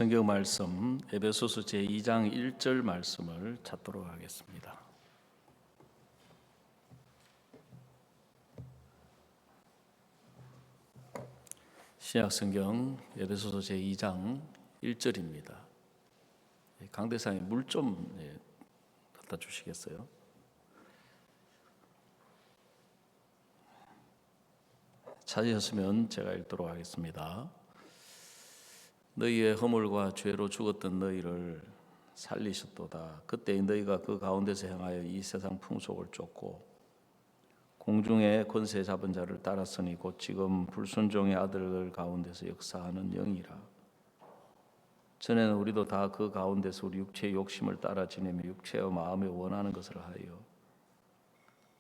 성경 말씀 에베소서 제2장 1절 말씀을 찾도록 하겠습니다. 신약 성경 에베소서 제2장 1절입니다. 강대상에 물 좀 갖다 주시겠어요? 찾으셨으면 제가 읽도록 하겠습니다. 너희의 허물과 죄로 죽었던 너희를 살리셨도다. 그때 너희가 그 가운데서 행하여 이 세상 풍속을 쫓고 공중의 권세 잡은 자를 따랐으니 곧 지금 불순종의 아들 가운데서 역사하는 영이라. 전에는 우리도 다 그 가운데서 우리 육체의 욕심을 따라 지내며 육체와 마음에 원하는 것을 하여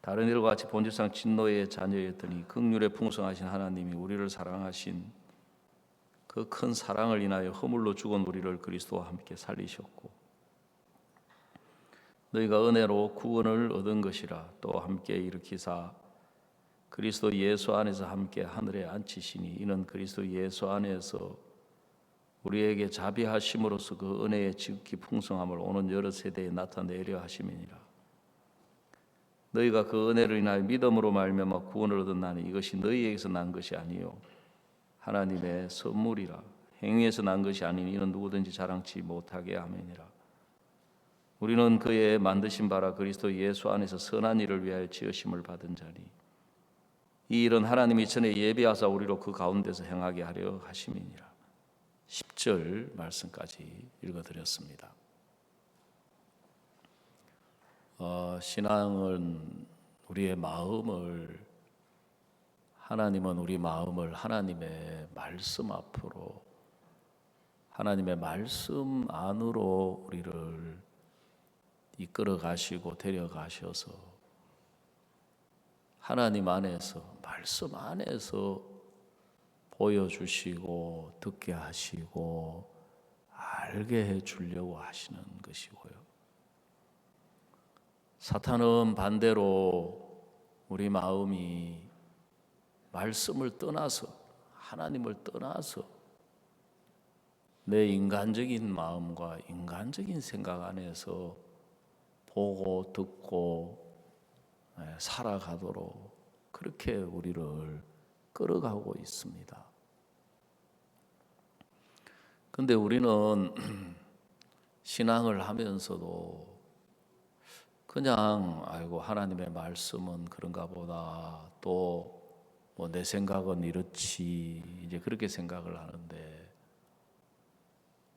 다른 일과 같이 본질상 진노의 자녀였더니 긍휼에 풍성하신 하나님이 우리를 사랑하신 그 큰 사랑을 인하여 허물로 죽은 우리를 그리스도와 함께 살리셨고 너희가 은혜로 구원을 얻은 것이라. 또 함께 일으키사 그리스도 예수 안에서 함께 하늘에 앉히시니 이는 그리스도 예수 안에서 우리에게 자비하심으로써 그 은혜의 지극히 풍성함을 오는 여러 세대에 나타내려 하심이니라. 너희가 그 은혜를 인하여 믿음으로 말미암아 구원을 얻었나니 이것이 너희에게서 난 것이 아니요 하나님의 선물이라. 행위에서 난 것이 아니니 이는 누구든지 자랑치 못하게 함이니라. 우리는 그의 만드신 바라 그리스도 예수 안에서 선한 일을 위하여 지으심을 받은 자니 이 일은 하나님이 전에 예비하사 우리로 그 가운데서 행하게 하려 하심이니라. 10절 말씀까지 읽어드렸습니다. 신앙은 우리의 마음을, 하나님은 우리 마음을 하나님의 말씀 앞으로, 하나님의 말씀 안으로 우리를 이끌어 가시고 데려가셔서 하나님 안에서, 말씀 안에서 보여주시고 듣게 하시고 알게 해주려고 하시는 것이고요. 사탄은 반대로 우리 마음이 말씀을 떠나서, 하나님을 떠나서 내 인간적인 마음과 인간적인 생각 안에서 보고 듣고 살아가도록 그렇게 우리를 끌어가고 있습니다. 그런데 우리는 신앙을 하면서도 그냥 하나님의 말씀은 그런가 보다, 또 내 생각은 이렇지, 이제 그렇게 생각을 하는데,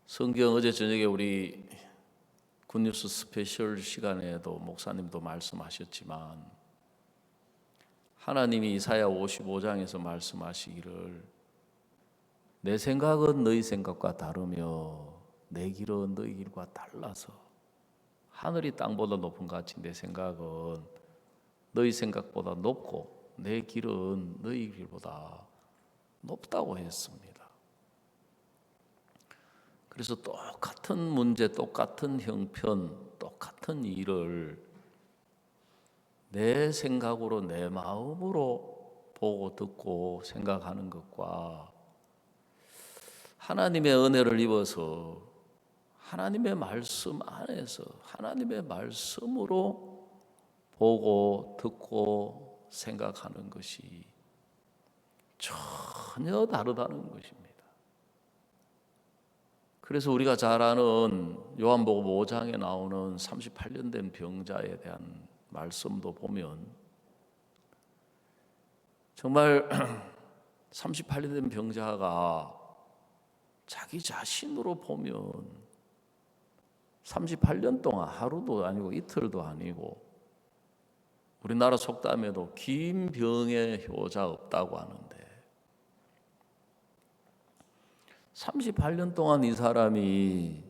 성경 어제 저녁에 우리 굿뉴스 스페셜 시간에도 목사님도 말씀하셨지만 하나님이 이사야 55장에서 말씀하시기를 내 생각은 너희 생각과 다르며 내 길은 너희 길과 달라서 하늘이 땅보다 높은 같이 내 생각은 너희 생각보다 높고 내 길은 너희 길보다 높다고 했습니다. 그래서 똑같은 문제, 똑같은 형편, 똑같은 일을 내 생각으로, 내 마음으로 보고 듣고 생각하는 것과 하나님의 은혜를 입어서 하나님의 말씀 안에서 하나님의 말씀으로 보고 듣고 생각하는 것이 전혀 다르다는 것입니다. 그래서 우리가 잘 아는 요한복음 5장에 나오는 38년 된 병자에 대한 말씀도 보면 정말 38년 된 병자가 자기 자신으로 보면 38년 동안 하루도 아니고 이틀도 아니고 우리나라 속담에도 긴 병에 효자 없다고 하는데 38년 동안 이 사람이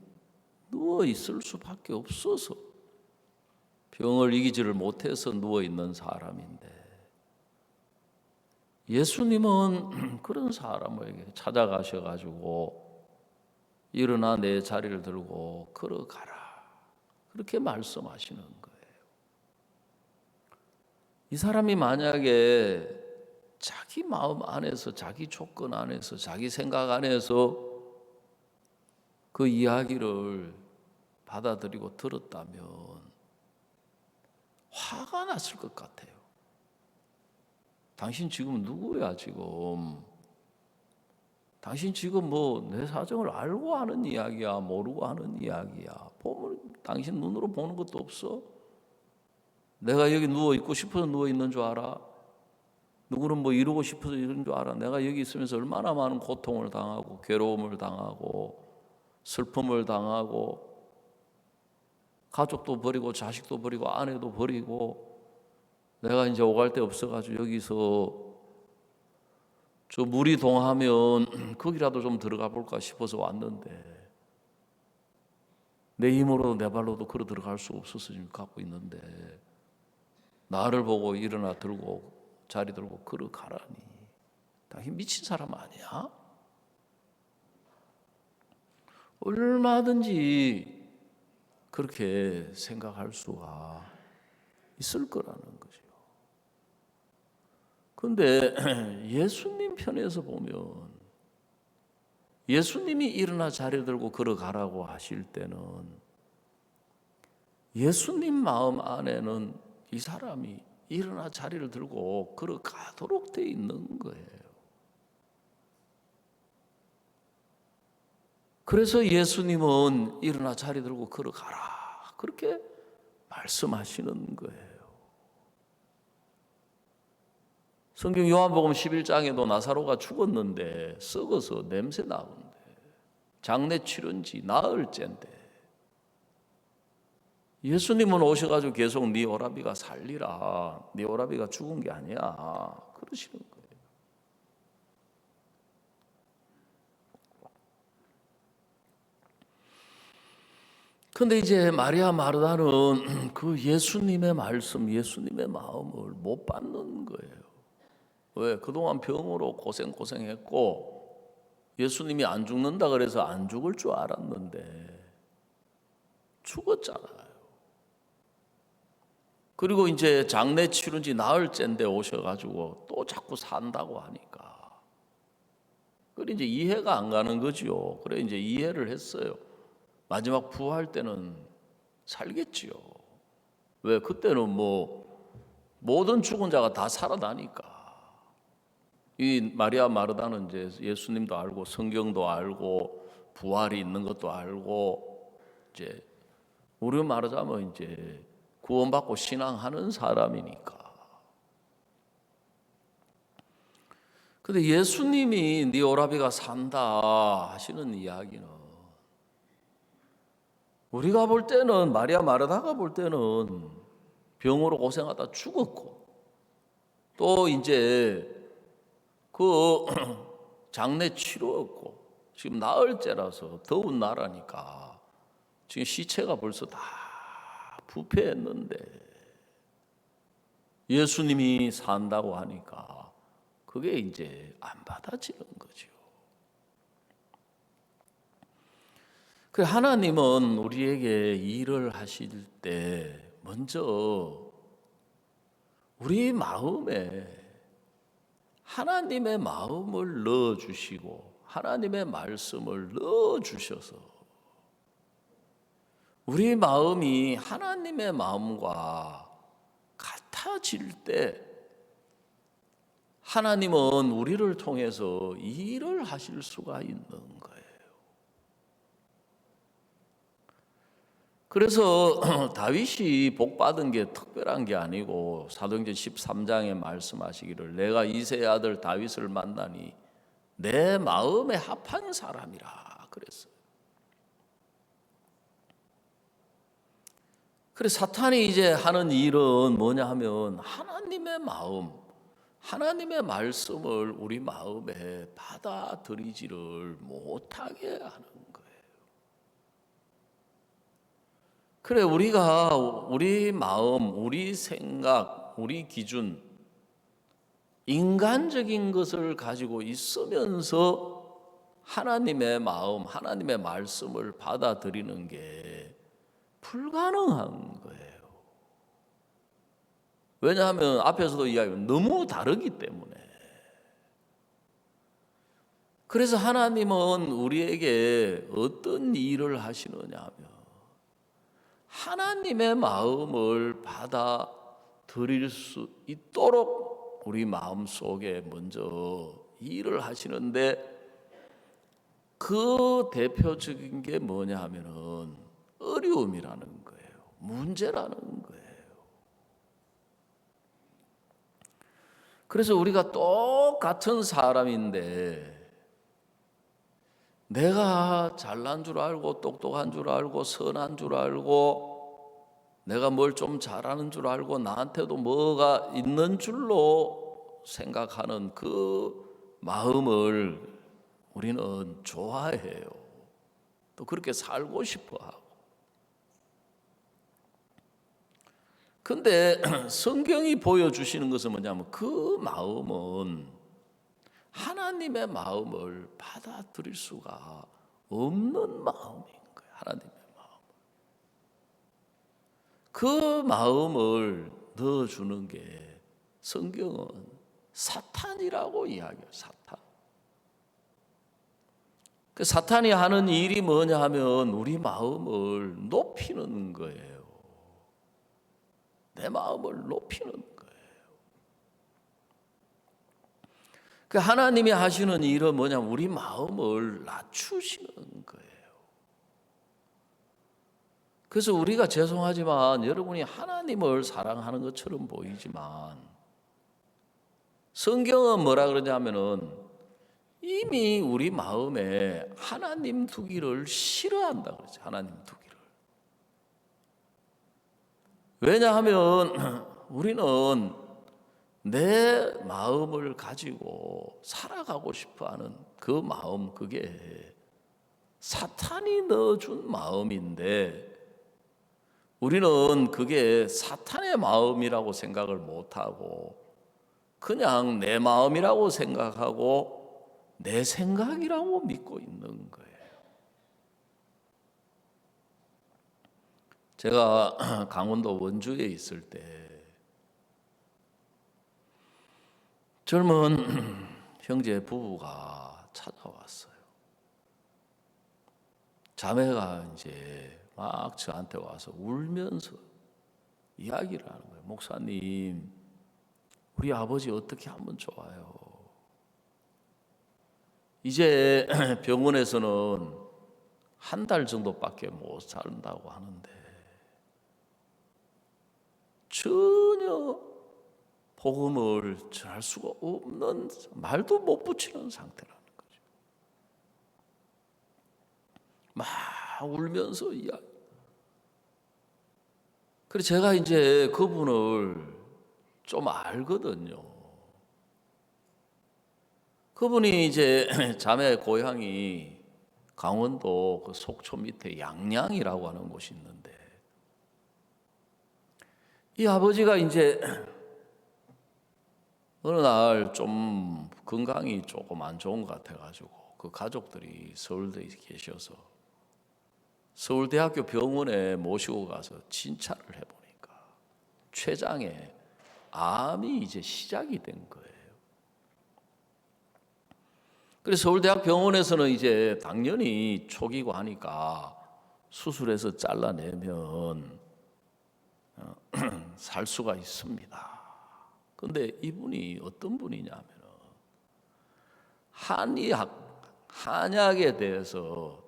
누워 있을 수밖에 없어서 병을 이기지를 못해서 누워 있는 사람인데 예수님은 그런 사람에게 찾아가셔가지고 일어나 내 자리를 들고 걸어가라, 그렇게 말씀하시는 거예요. 이 사람이 만약에 자기 마음 안에서, 자기 조건 안에서, 자기 생각 안에서 그 이야기를 받아들이고 들었다면 화가 났을 것 같아요. 당신 지금 누구야 지금? 당신 지금 뭐 내 사정을 알고 하는 이야기야, 모르고 하는 이야기야? 보면 당신 눈으로 보는 것도 없어? 내가 여기 누워 있고 싶어서 누워 있는 줄 알아? 누구는 뭐 이루고 싶어서 이런 줄 알아? 내가 여기 있으면서 얼마나 많은 고통을 당하고 괴로움을 당하고 슬픔을 당하고 가족도 버리고 자식도 버리고 아내도 버리고 내가 이제 오갈 데 없어가지고 여기서 저 물이 동하면 거기라도 좀 들어가 볼까 싶어서 왔는데 내 힘으로 내 발로도 걸어 들어갈 수 없어서 지금 갖고 있는데 나를 보고 일어나 들고 자리 들고 걸어가라니 당신 미친 사람 아니야? 얼마든지 그렇게 생각할 수가 있을 거라는 거죠. 그런데 예수님 편에서 보면 예수님이 일어나 자리 들고 걸어가라고 하실 때는 예수님 마음 안에는 이 사람이 일어나 자리를 들고 걸어가도록 돼 있는 거예요. 그래서 예수님은 일어나 자리 들고 걸어가라 그렇게 말씀하시는 거예요. 성경 요한복음 11장에도 나사로가 죽었는데 썩어서 냄새 나는데 장례 치른지 나흘째인데 예수님은 오셔가지고 계속 네 오라비가 살리라, 네 오라비가 죽은 게 아니야 그러시는 거예요. 근데 이제 마리아 마르다는 그 예수님의 말씀, 예수님의 마음을 못 받는 거예요. 왜? 그동안 병으로 고생했고 예수님이 안 죽는다 그래서 안 죽을 줄 알았는데 죽었잖아요. 그리고 이제 장례 치른 지 나흘째인데 오셔가지고 또 자꾸 산다고 하니까 그래 이제 이해가 안 가는 거지요. 그래 이제 이해를 했어요. 마지막 부활 때는 살겠지요. 왜? 그때는 뭐 모든 죽은 자가 다 살아나니까. 이 마리아 마르다는 이제 예수님도 알고 성경도 알고 부활이 있는 것도 알고 이제 우리 말하자면 이제 구원받고 신앙하는 사람이니까. 근데 예수님이 네 오라비가 산다 하시는 이야기는 우리가 볼 때는 마리아 마르다가 볼 때는 병으로 고생하다 죽었고 또 이제 그 장례 치루었고 지금 나흘째라서 더운 나라니까 지금 시체가 벌써 다 부패했는데 예수님이 산다고 하니까 그게 이제 안 받아지는 거죠. 그 하나님은 우리에게 일을 하실 때 먼저 우리 마음에 하나님의 마음을 넣어주시고 하나님의 말씀을 넣어주셔서 우리 마음이 하나님의 마음과 같아질 때 하나님은 우리를 통해서 일을 하실 수가 있는 거예요. 그래서 다윗이 복받은 게 특별한 게 아니고 사도행전 13장에 말씀하시기를 내가 이새의 아들 다윗을 만나니 내 마음에 합한 사람이라 그랬어요. 그래서 사탄이 이제 하는 일은 뭐냐 하면 하나님의 마음, 하나님의 말씀을 우리 마음에 받아들이지를 못하게 하는 거예요. 그래 우리가 우리 마음, 우리 생각, 우리 기준 인간적인 것을 가지고 있으면서 하나님의 마음, 하나님의 말씀을 받아들이는 게 불가능한 거예요. 왜냐하면 앞에서도 이야기했지만 너무 다르기 때문에. 그래서 하나님은 우리에게 어떤 일을 하시느냐 하면 하나님의 마음을 받아들일 수 있도록 우리 마음속에 먼저 일을 하시는데, 그 대표적인 게 뭐냐 하면은 어려움이라는 거예요. 문제라는 거예요. 그래서 우리가 똑같은 사람인데 내가 잘난 줄 알고 똑똑한 줄 알고 선한 줄 알고 내가 뭘 좀 잘하는 줄 알고 나한테도 뭐가 있는 줄로 생각하는 그 마음을 우리는 좋아해요. 또 그렇게 살고 싶어 하고. 근데 성경이 보여주시는 것은 뭐냐면 그 마음은 하나님의 마음을 받아들일 수가 없는 마음인 거예요. 하나님의 마음. 그 마음을 넣어주는 게 성경은 사탄이라고 이야기해요. 사탄. 그 사탄이 하는 일이 뭐냐 하면 우리 마음을 높이는 거예요. 내 마음을 높이는 거예요. 그 하나님이 하시는 일은 뭐냐면 우리 마음을 낮추시는 거예요. 그래서 우리가 죄송하지만 여러분이 하나님을 사랑하는 것처럼 보이지만 성경은 뭐라 그러냐면은 이미 우리 마음에 하나님 두기를 싫어한다 그러죠. 하나님 두기를. 왜냐하면 우리는 내 마음을 가지고 살아가고 싶어하는 그 마음, 그게 사탄이 넣어준 마음인데 우리는 그게 사탄의 마음이라고 생각을 못하고 그냥 내 마음이라고 생각하고 내 생각이라고 믿고 있는 거예요. 제가 강원도 원주에 있을 때 젊은 형제 부부가 찾아왔어요. 자매가 이제 막 저한테 와서 울면서 이야기를 하는 거예요. 목사님, 우리 아버지 어떻게 하면 좋아요? 이제 병원에서는 한 달 정도밖에 못 산다고 하는데 전혀 복음을 전할 수가 없는, 말도 못 붙이는 상태라는 거죠. 막 울면서 이야기. 그래서 제가 이제 그분을 좀 알거든요. 그분이 이제 자매 고향이 강원도 그 속초 밑에 양양이라고 하는 곳이 있는데 이 아버지가 이제 어느 날 좀 건강이 조금 안 좋은 것 같아가지고 그 가족들이 서울대에 계셔서 서울대학교 병원에 모시고 가서 진찰을 해보니까 췌장에 암이 이제 시작이 된 거예요. 그래서 서울대학 병원에서는 이제 당연히 초기고 하니까 수술해서 잘라내면 살 수가 있습니다. 근데 이분이 어떤 분이냐면 한약에 대해서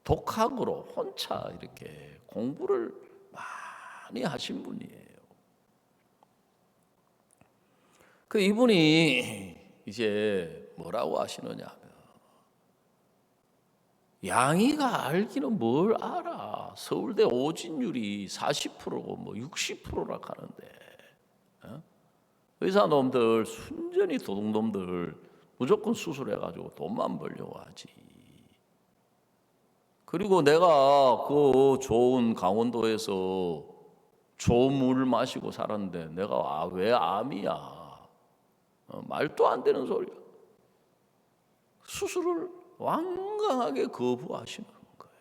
독학으로 혼자 이렇게 공부를 많이 하신 분이에요. 그 이분이 이제 뭐라고 하시느냐 하면 양이가 알기는 뭘 알아. 서울대 오진율이 40%고 뭐 60%라 하는데 의사놈들, 순전히 도둑놈들 무조건 수술해가지고 돈만 벌려고 하지. 그리고 내가 그 좋은 강원도에서 좋은 물을 마시고 살았는데 내가 왜 암이야? 말도 안 되는 소리야. 수술을 완강하게 거부하시는 거예요.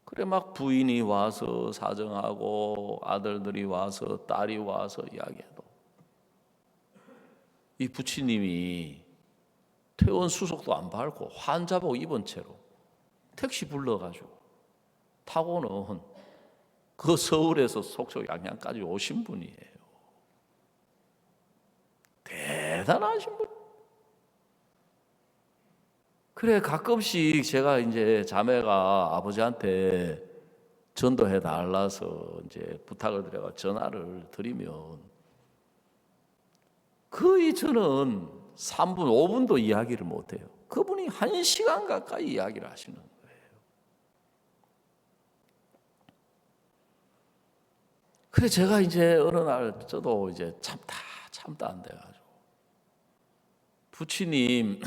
그래 막 부인이 와서 사정하고 아들들이 와서 딸이 와서 이야기해도 이 부치님이 퇴원 수속도 안 밟고 환자복 입은 채로 택시 불러가지고 타고는 그 서울에서 속초 양양까지 오신 분이에요. 대단하신 분. 그래 가끔씩 제가 이제 자매가 아버지한테 전도해 달라서 이제 부탁을 드려가 전화를 드리면 거의 저는 3분, 5분도 이야기를 못 해요. 그분이 1시간 가까이 이야기를 하시는 거예요. 그래 제가 이제 어느 날 저도 이제 참다 안 돼가지고 부치님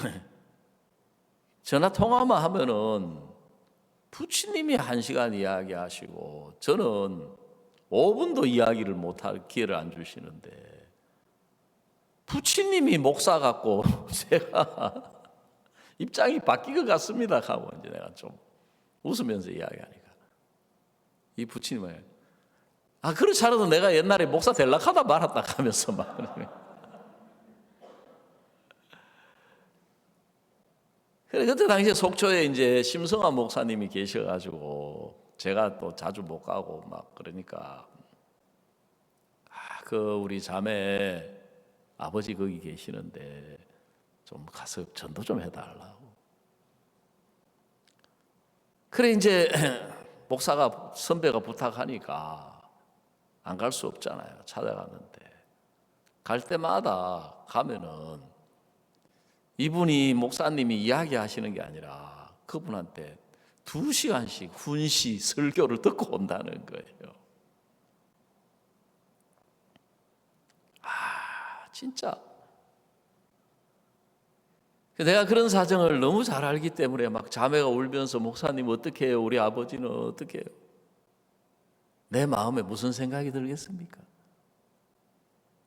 전화 통화만 하면은 부치님이 1시간 이야기하시고 저는 5분도 이야기를 못할 기회를 안 주시는데 부치님이 목사 같고 제가 입장이 바뀐 것 같습니다 하고 이제 내가 좀 웃으면서 이야기하니까 이 부치님은 그렇지 않아도 내가 옛날에 목사 될라 하다 말았다 하면서 막 그래 그때 당시에 속초에 이제 심성환 목사님이 계셔가지고 제가 또 자주 못 가고 막 그러니까 그 우리 자매 아버지 거기 계시는데 좀 가서 전도 좀 해달라고. 그래 이제 목사가 선배가 부탁하니까 안 갈 수 없잖아요. 찾아갔는데 갈 때마다 가면은 이분이 목사님이 이야기하시는 게 아니라 그분한테 2시간씩 훈시 설교를 듣고 온다는 거예요. 진짜 내가 그런 사정을 너무 잘 알기 때문에 막 자매가 울면서 목사님 어떻게 해요? 우리 아버지는 어떻게 해요? 내 마음에 무슨 생각이 들겠습니까?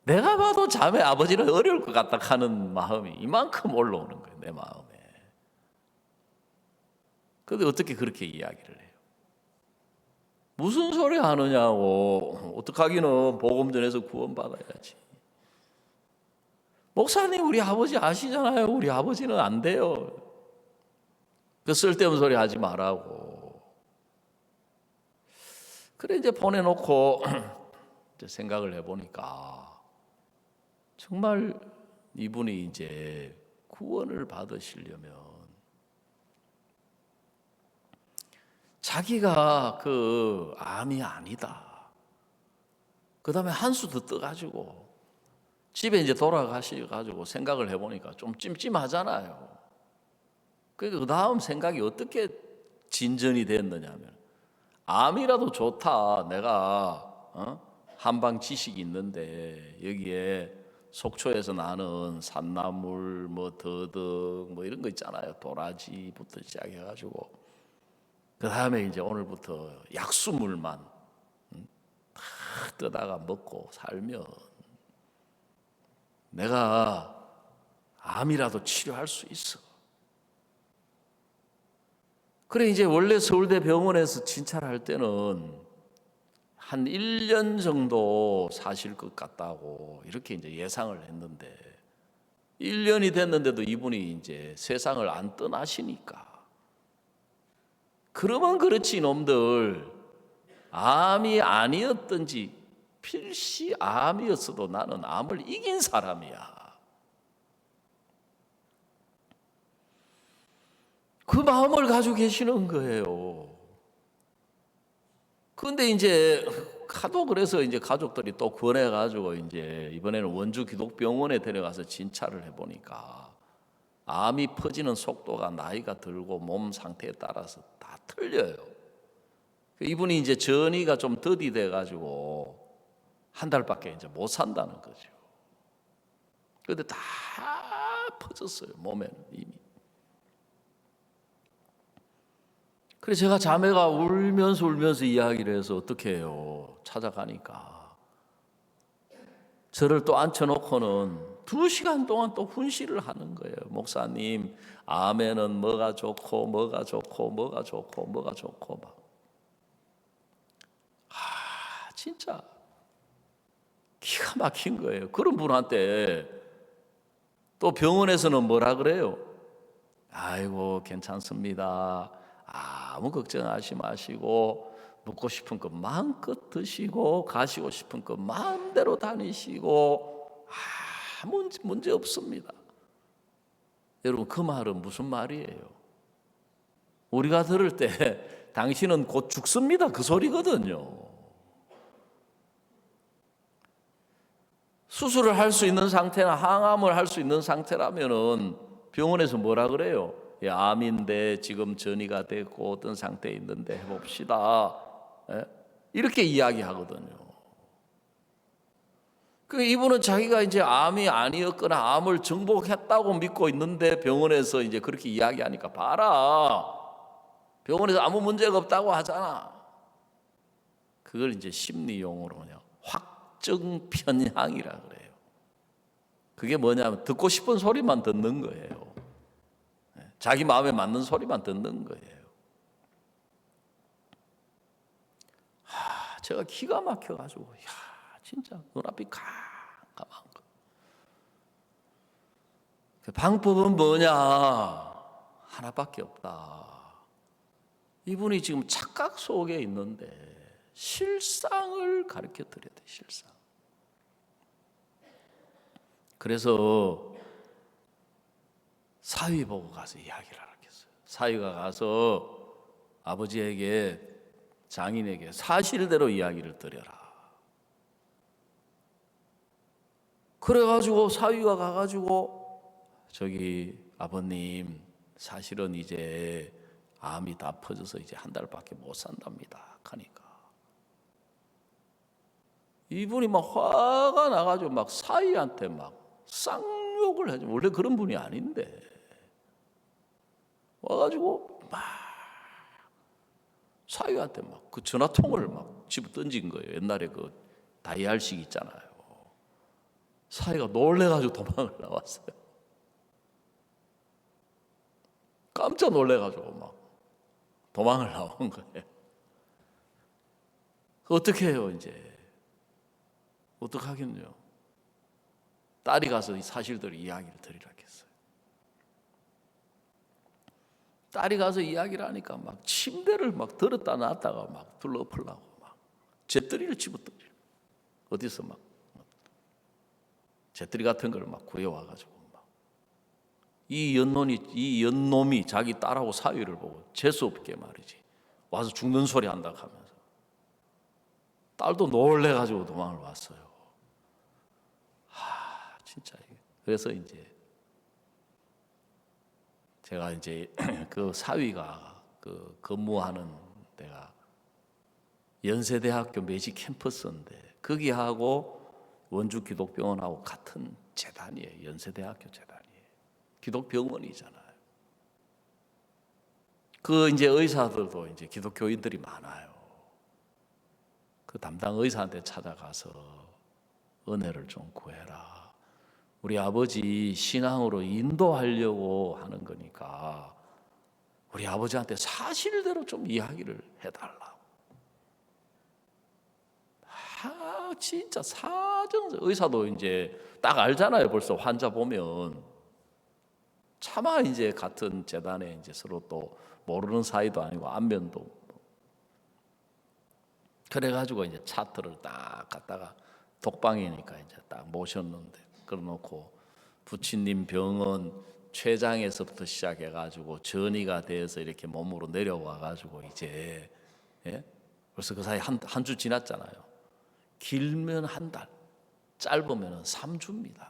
내가 봐도 자매 아버지는 어려울 것 같다 하는 마음이 이만큼 올라오는 거예요. 내 마음에. 그런데 어떻게 그렇게 이야기를 해요? 무슨 소리 하느냐고. 어떡하기는 복음 전해서 구원받아야지. 목사님 우리 아버지 아시잖아요. 우리 아버지는 안 돼요. 그 쓸데없는 소리 하지 말라고. 그래 이제 보내놓고 이제 생각을 해보니까 정말 이분이 이제 구원을 받으시려면 자기가 그 암이 아니다. 그 다음에 한 수 더 떠가지고 집에 이제 돌아가셔가지고 생각을 해보니까 좀 찜찜하잖아요. 그 다음 생각이 어떻게 진전이 됐느냐면 암이라도 좋다. 내가 한방 지식이 있는데 여기에 속초에서 나는 산나물, 뭐 더덕, 뭐 이런 거 있잖아요. 도라지부터 시작해가지고 그 다음에 이제 오늘부터 약수물만 다 떠다가 먹고 살면 내가 암이라도 치료할 수 있어. 그래 이제 원래 서울대 병원에서 진찰할 때는 한 1년 정도 사실 것 같다고 이렇게 이제 예상을 했는데 1년이 됐는데도 이분이 이제 세상을 안 떠나시니까 그러면 그렇지 놈들 암이 아니었든지 필시 암이었어도 나는 암을 이긴 사람이야. 그 마음을 가지고 계시는 거예요. 그런데 이제 하도 그래서 이제 가족들이 또 권해가지고 이제 이번에는 원주 기독병원에 데려가서 진찰을 해보니까 암이 퍼지는 속도가 나이가 들고 몸 상태에 따라서 다 틀려요. 이분이 이제 전이가 좀 더디돼 가지고 한 달밖에 이제 못 산다는 거죠. 그런데 다 퍼졌어요 몸에는 이미. 그래서 제가 자매가 울면서 이야기를 해서 어떻게 해요? 찾아가니까 저를 또 앉혀놓고는 2시간 동안 또 훈시를 하는 거예요. 목사님, 암에는 뭐가 좋고 뭐가 좋고 뭐가 좋고 뭐가 좋고 막. 진짜 기가 막힌 거예요. 그런 분한테 또 병원에서는 뭐라 그래요? 아이고 괜찮습니다. 아무 걱정하지 마시고 먹고 싶은 거 마음껏 드시고 가시고 싶은 거 마음대로 다니시고 아무 문제 없습니다. 여러분 그 말은 무슨 말이에요? 우리가 들을 때 당신은 곧 죽습니다 그 소리거든요. 수술을 할 수 있는 상태나 항암을 할 수 있는 상태라면은 병원에서 뭐라 그래요? 암인데 지금 전이가 됐고 어떤 상태에 있는데 해봅시다. 이렇게 이야기하거든요. 그 이분은 자기가 이제 암이 아니었거나 암을 정복했다고 믿고 있는데 병원에서 이제 그렇게 이야기하니까 봐라. 병원에서 아무 문제가 없다고 하잖아. 그걸 이제 심리 용어로요. 확증 편향이라 그래요. 그게 뭐냐면 듣고 싶은 소리만 듣는 거예요. 자기 마음에 맞는 소리만 듣는 거예요. 제가 기가 막혀가지고 진짜 눈앞이 깜깜한 거. 그 방법은 뭐냐? 하나밖에 없다. 이분이 지금 착각 속에 있는데 실상을 가르쳐 드려야 돼. 실상. 그래서 사위 보고 가서 이야기를 하겠어요. 사위가 가서 아버지에게, 장인에게 사실대로 이야기를 드려라. 그래가지고 사위가 가가지고 저기 아버님 사실은 이제 암이 다 퍼져서 이제 한 달밖에 못 산답니다. 하니까 이분이 막 화가 나가지고 막 사위한테 막 쌍욕을 해줘. 원래 그런 분이 아닌데 와가지고 막 사위한테 막 그 전화통을 막 집어 던진 거예요. 옛날에 그 다이알식 있잖아요. 사위가 놀래가지고 도망을 나왔어요. 깜짝 놀래가지고 막 도망을 나온 거예요. 어떻게 해요 이제? 어떻게 하겠냐? 딸이 가서 이 사실대로 이야기를 드리라 했어요. 딸이 가서 이야기를 하니까 막 침대를 막 들었다 놨다가 막 둘러엎으려고 막 재떨이를 집어던지고 어디서 막 재떨이 같은 걸 막 구해와가지고 막 이 연놈이 자기 딸하고 사위를 보고 재수 없게 말이지 와서 죽는 소리 한다 하면서 딸도 놀래가지고 도망을 왔어요. 진짜. 그래서 이제 제가 이제 그 사위가 그 근무하는 데가 연세대학교 매직 캠퍼스인데 거기하고 원주 기독병원하고 같은 재단이에요. 연세대학교 재단이에요. 기독병원이잖아요. 그 이제 의사들도 이제 기독교인들이 많아요. 그 담당 의사한테 찾아가서 은혜를 좀 구해라. 우리 아버지 신앙으로 인도하려고 하는 거니까 우리 아버지한테 사실대로 좀 이야기를 해달라고. 진짜 의사도 이제 딱 알잖아요. 벌써 환자 보면 차마 이제 같은 재단에 이제 서로 또 모르는 사이도 아니고 안면도. 그래가지고 이제 차트를 딱 갖다가 독방이니까 이제 딱 모셨는데. 그래놓고 부친님 병은 췌장에서부터 시작해가지고 전이가 돼서 이렇게 몸으로 내려와가지고 이제 벌써 그 사이 한 주 지났잖아요. 길면 한 달, 짧으면 3주입니다.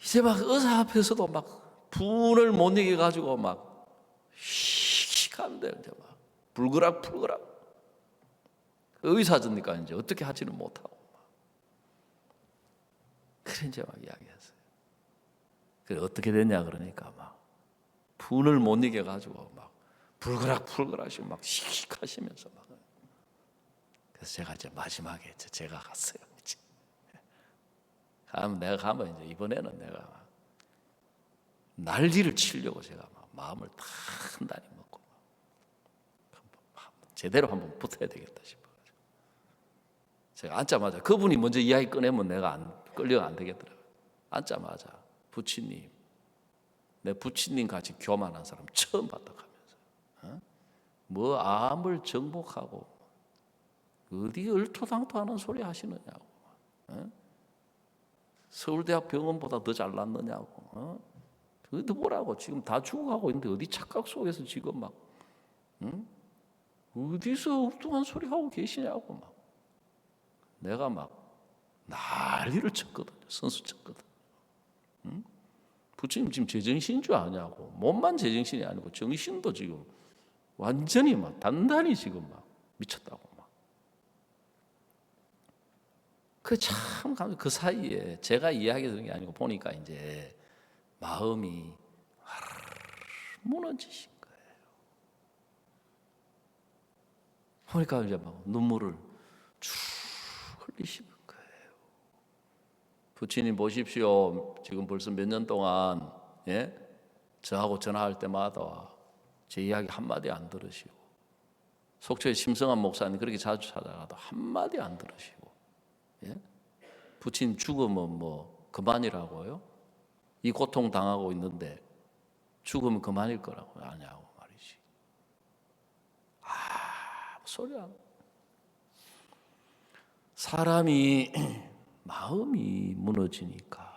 이제 막 의사 앞에서도 막 분을 못 이겨가지고 막 씩씩한데 이제 막 불그락불그락. 의사니까 이제 어떻게 하지는 못하고 그래 이제 막 이야기했어요. 그래 어떻게 됐냐 그러니까 막 분을 못 이겨가지고 막 불그락불그락씩 막 씩씩하시면서 막 그래서 제가 이제 마지막에 제가 갔어요. 이제 내가 가면 이제 이번에는 내가 막 난리를 치려고 제가 막 마음을 단단히 먹고 막 제대로 한번 붙어야 되겠다 싶어. 제가 앉자마자 그분이 먼저 이야기 꺼내면 내가 끌려가 안 되겠더라고요. 앉자마자 부치님, 내 부치님 같이 교만한 사람 처음 봤다 하면서 뭐 암을 정복하고 어디 얼토당토하는 소리 하시느냐고, 서울대학 병원보다 더 잘났느냐고, 그것도 뭐라고 지금 다 죽어가고 있는데 어디 착각 속에서 지금 막 어디서 엉뚱한 소리 하고 계시냐고 막 내가 막 난리를 쳤거든요. 선수 쳤거든. 부처님 지금 제정신인 줄 아냐고. 몸만 제정신이 아니고 정신도 지금 완전히 막 단단히 지금 막 미쳤다고 막. 그 사이에 제가 이야기 드는 게 아니고 보니까 이제 마음이 무너지신 거예요. 보니까 이제 막 눈물을 쭉 흘리시는 거예요. 부처님 보십시오. 지금 벌써 몇 년 동안 저하고 전화할 때마다 제 이야기 한마디 안 들으시고, 속초의 심성한 목사님 그렇게 자주 찾아가도 한마디 안 들으시고, 부처님 죽으면 뭐 그만이라고요? 이 고통 당하고 있는데 죽으면 그만일 거라고 아냐고 말이지. 소리 안. 사람이 마음이 무너지니까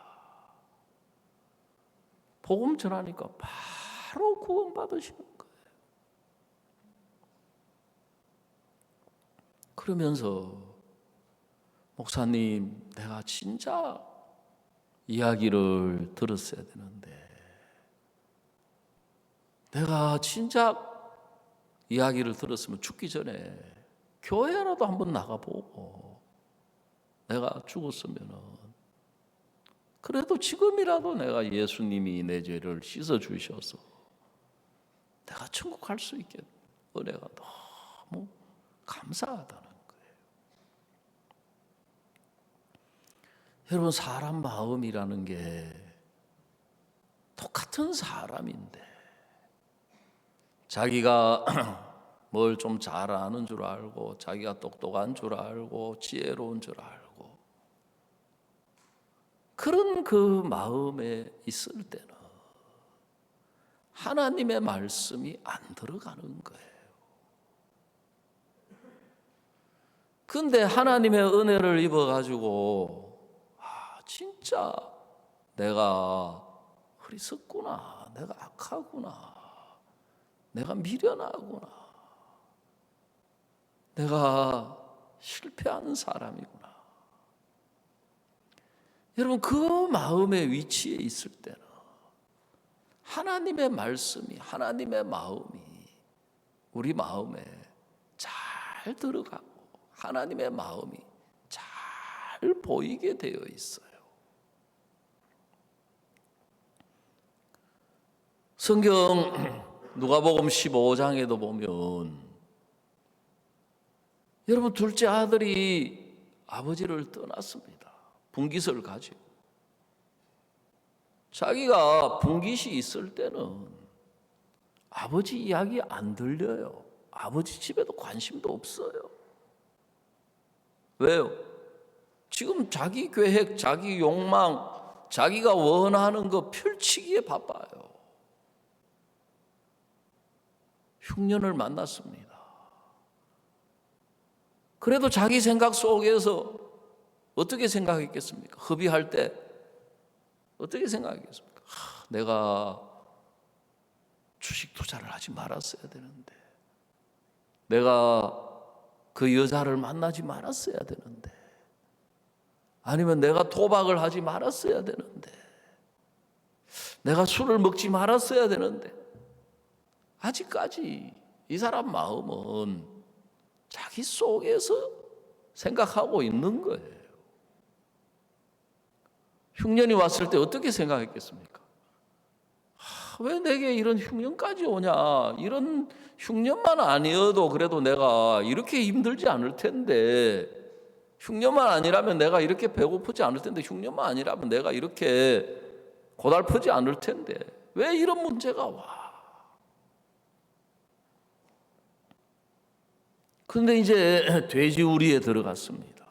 복음 전하니까 바로 구원 받으시는 거예요. 그러면서 목사님, 내가 진짜 이야기를 들었어야 되는데, 내가 진짜 이야기를 들었으면 죽기 전에 교회라도 한번 나가보고, 내가 죽었으면은 그래도 지금이라도 내가 예수님이 내 죄를 씻어 주셔서 내가 천국 갈 수 있게 은혜가 너무 감사하다는 거예요. 여러분, 사람 마음이라는 게 똑같은 사람인데 자기가 뭘 좀 잘 아는 줄 알고, 자기가 똑똑한 줄 알고, 지혜로운 줄 알고, 그런 그 마음에 있을 때는 하나님의 말씀이 안 들어가는 거예요. 근데 하나님의 은혜를 입어가지고 진짜 내가 어리석구나, 내가 악하구나, 내가 미련하구나, 내가 실패하는 사람이구나. 여러분, 그 마음의 위치에 있을 때는 하나님의 말씀이, 하나님의 마음이 우리 마음에 잘 들어가고 하나님의 마음이 잘 보이게 되어 있어요. 성경 누가복음 15장에도 보면 여러분, 둘째 아들이 아버지를 떠났습니다. 분깃을 가지고. 자기가 분깃이 있을 때는 아버지 이야기 안 들려요. 아버지 집에도 관심도 없어요. 왜요? 지금 자기 계획, 자기 욕망, 자기가 원하는 거 펼치기에 바빠요. 흉년을 만났습니다. 그래도 자기 생각 속에서 어떻게 생각했겠습니까? hợp의할 때 어떻게 생각했겠습니까? 내가 주식 투자를 하지 말았어야 되는데, 내가 그 여자를 만나지 말았어야 되는데, 아니면 내가 도박을 하지 말았어야 되는데, 내가 술을 먹지 말았어야 되는데, 아직까지 이 사람 마음은 자기 속에서 생각하고 있는 거예요. 흉년이 왔을 때 어떻게 생각했겠습니까? 왜 내게 이런 흉년까지 오냐? 이런 흉년만 아니어도 그래도 내가 이렇게 힘들지 않을 텐데, 흉년만 아니라면 내가 이렇게 배고프지 않을 텐데, 흉년만 아니라면 내가 이렇게 고달프지 않을 텐데, 왜 이런 문제가 와? 근데 이제 돼지우리에 들어갔습니다.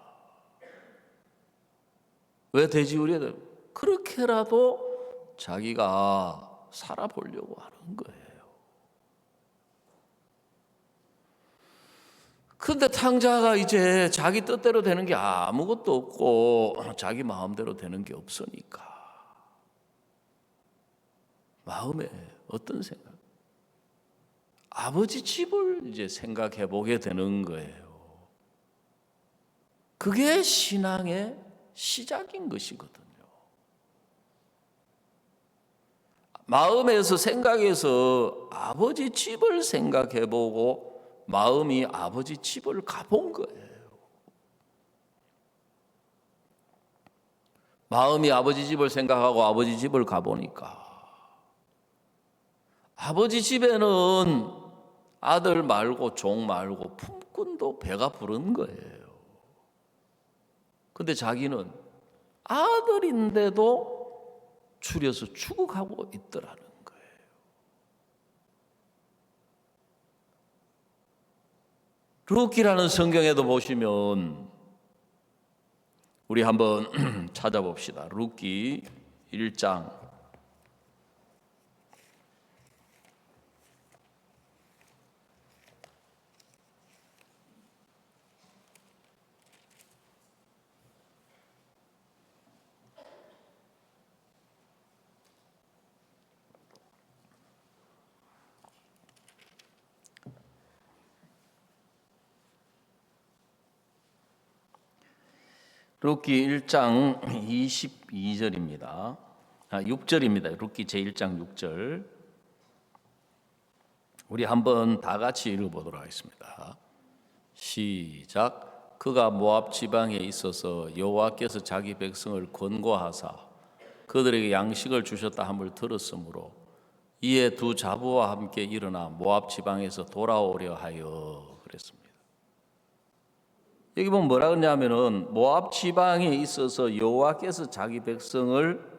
왜 돼지우리에 들어갔습니까? 그렇게라도 자기가 살아보려고 하는 거예요. 근데 탕자가 이제 자기 뜻대로 되는 게 아무것도 없고 자기 마음대로 되는 게 없으니까 마음에 어떤 생각? 아버지 집을 이제 생각해 보게 되는 거예요. 그게 신앙의 시작인 것이거든요. 마음에서 생각해서 아버지 집을 생각해 보고 마음이 아버지 집을 가본 거예요. 마음이 아버지 집을 생각하고 아버지 집을 가보니까 아버지 집에는 아들 말고 종 말고 품꾼도 배가 부른 거예요. 근데 자기는 아들인데도 추려서 추국하고 있더라는 거예요. 룻기라는 성경에도 보시면 우리 한번 찾아봅시다. 룻기 1장 룻기 1장 22절입니다. 6절입니다. 룻기 제1장 6절. 우리 한번 다 같이 읽어보도록 하겠습니다. 시작. 그가 모압 지방에 있어서 여호와께서 자기 백성을 권고하사 그들에게 양식을 주셨다 함을 들었으므로 이에 두 자부와 함께 일어나 모압 지방에서 돌아오려 하여 그랬습니다. 여기 보면 뭐라 그러냐면은 모압 지방에 있어서 여호와께서 자기 백성을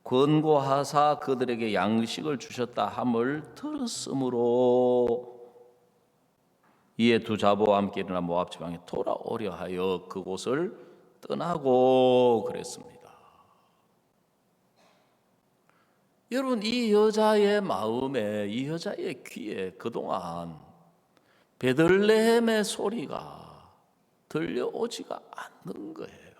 권고하사 그들에게 양식을 주셨다 함을 들었으므로 이에 두 자부와 함께 일어나 모압 지방에 돌아오려 하여 그곳을 떠나고 그랬습니다. 여러분, 이 여자의 마음에, 이 여자의 귀에 그동안 베들레헴의 소리가 들려오지가 않는 거예요.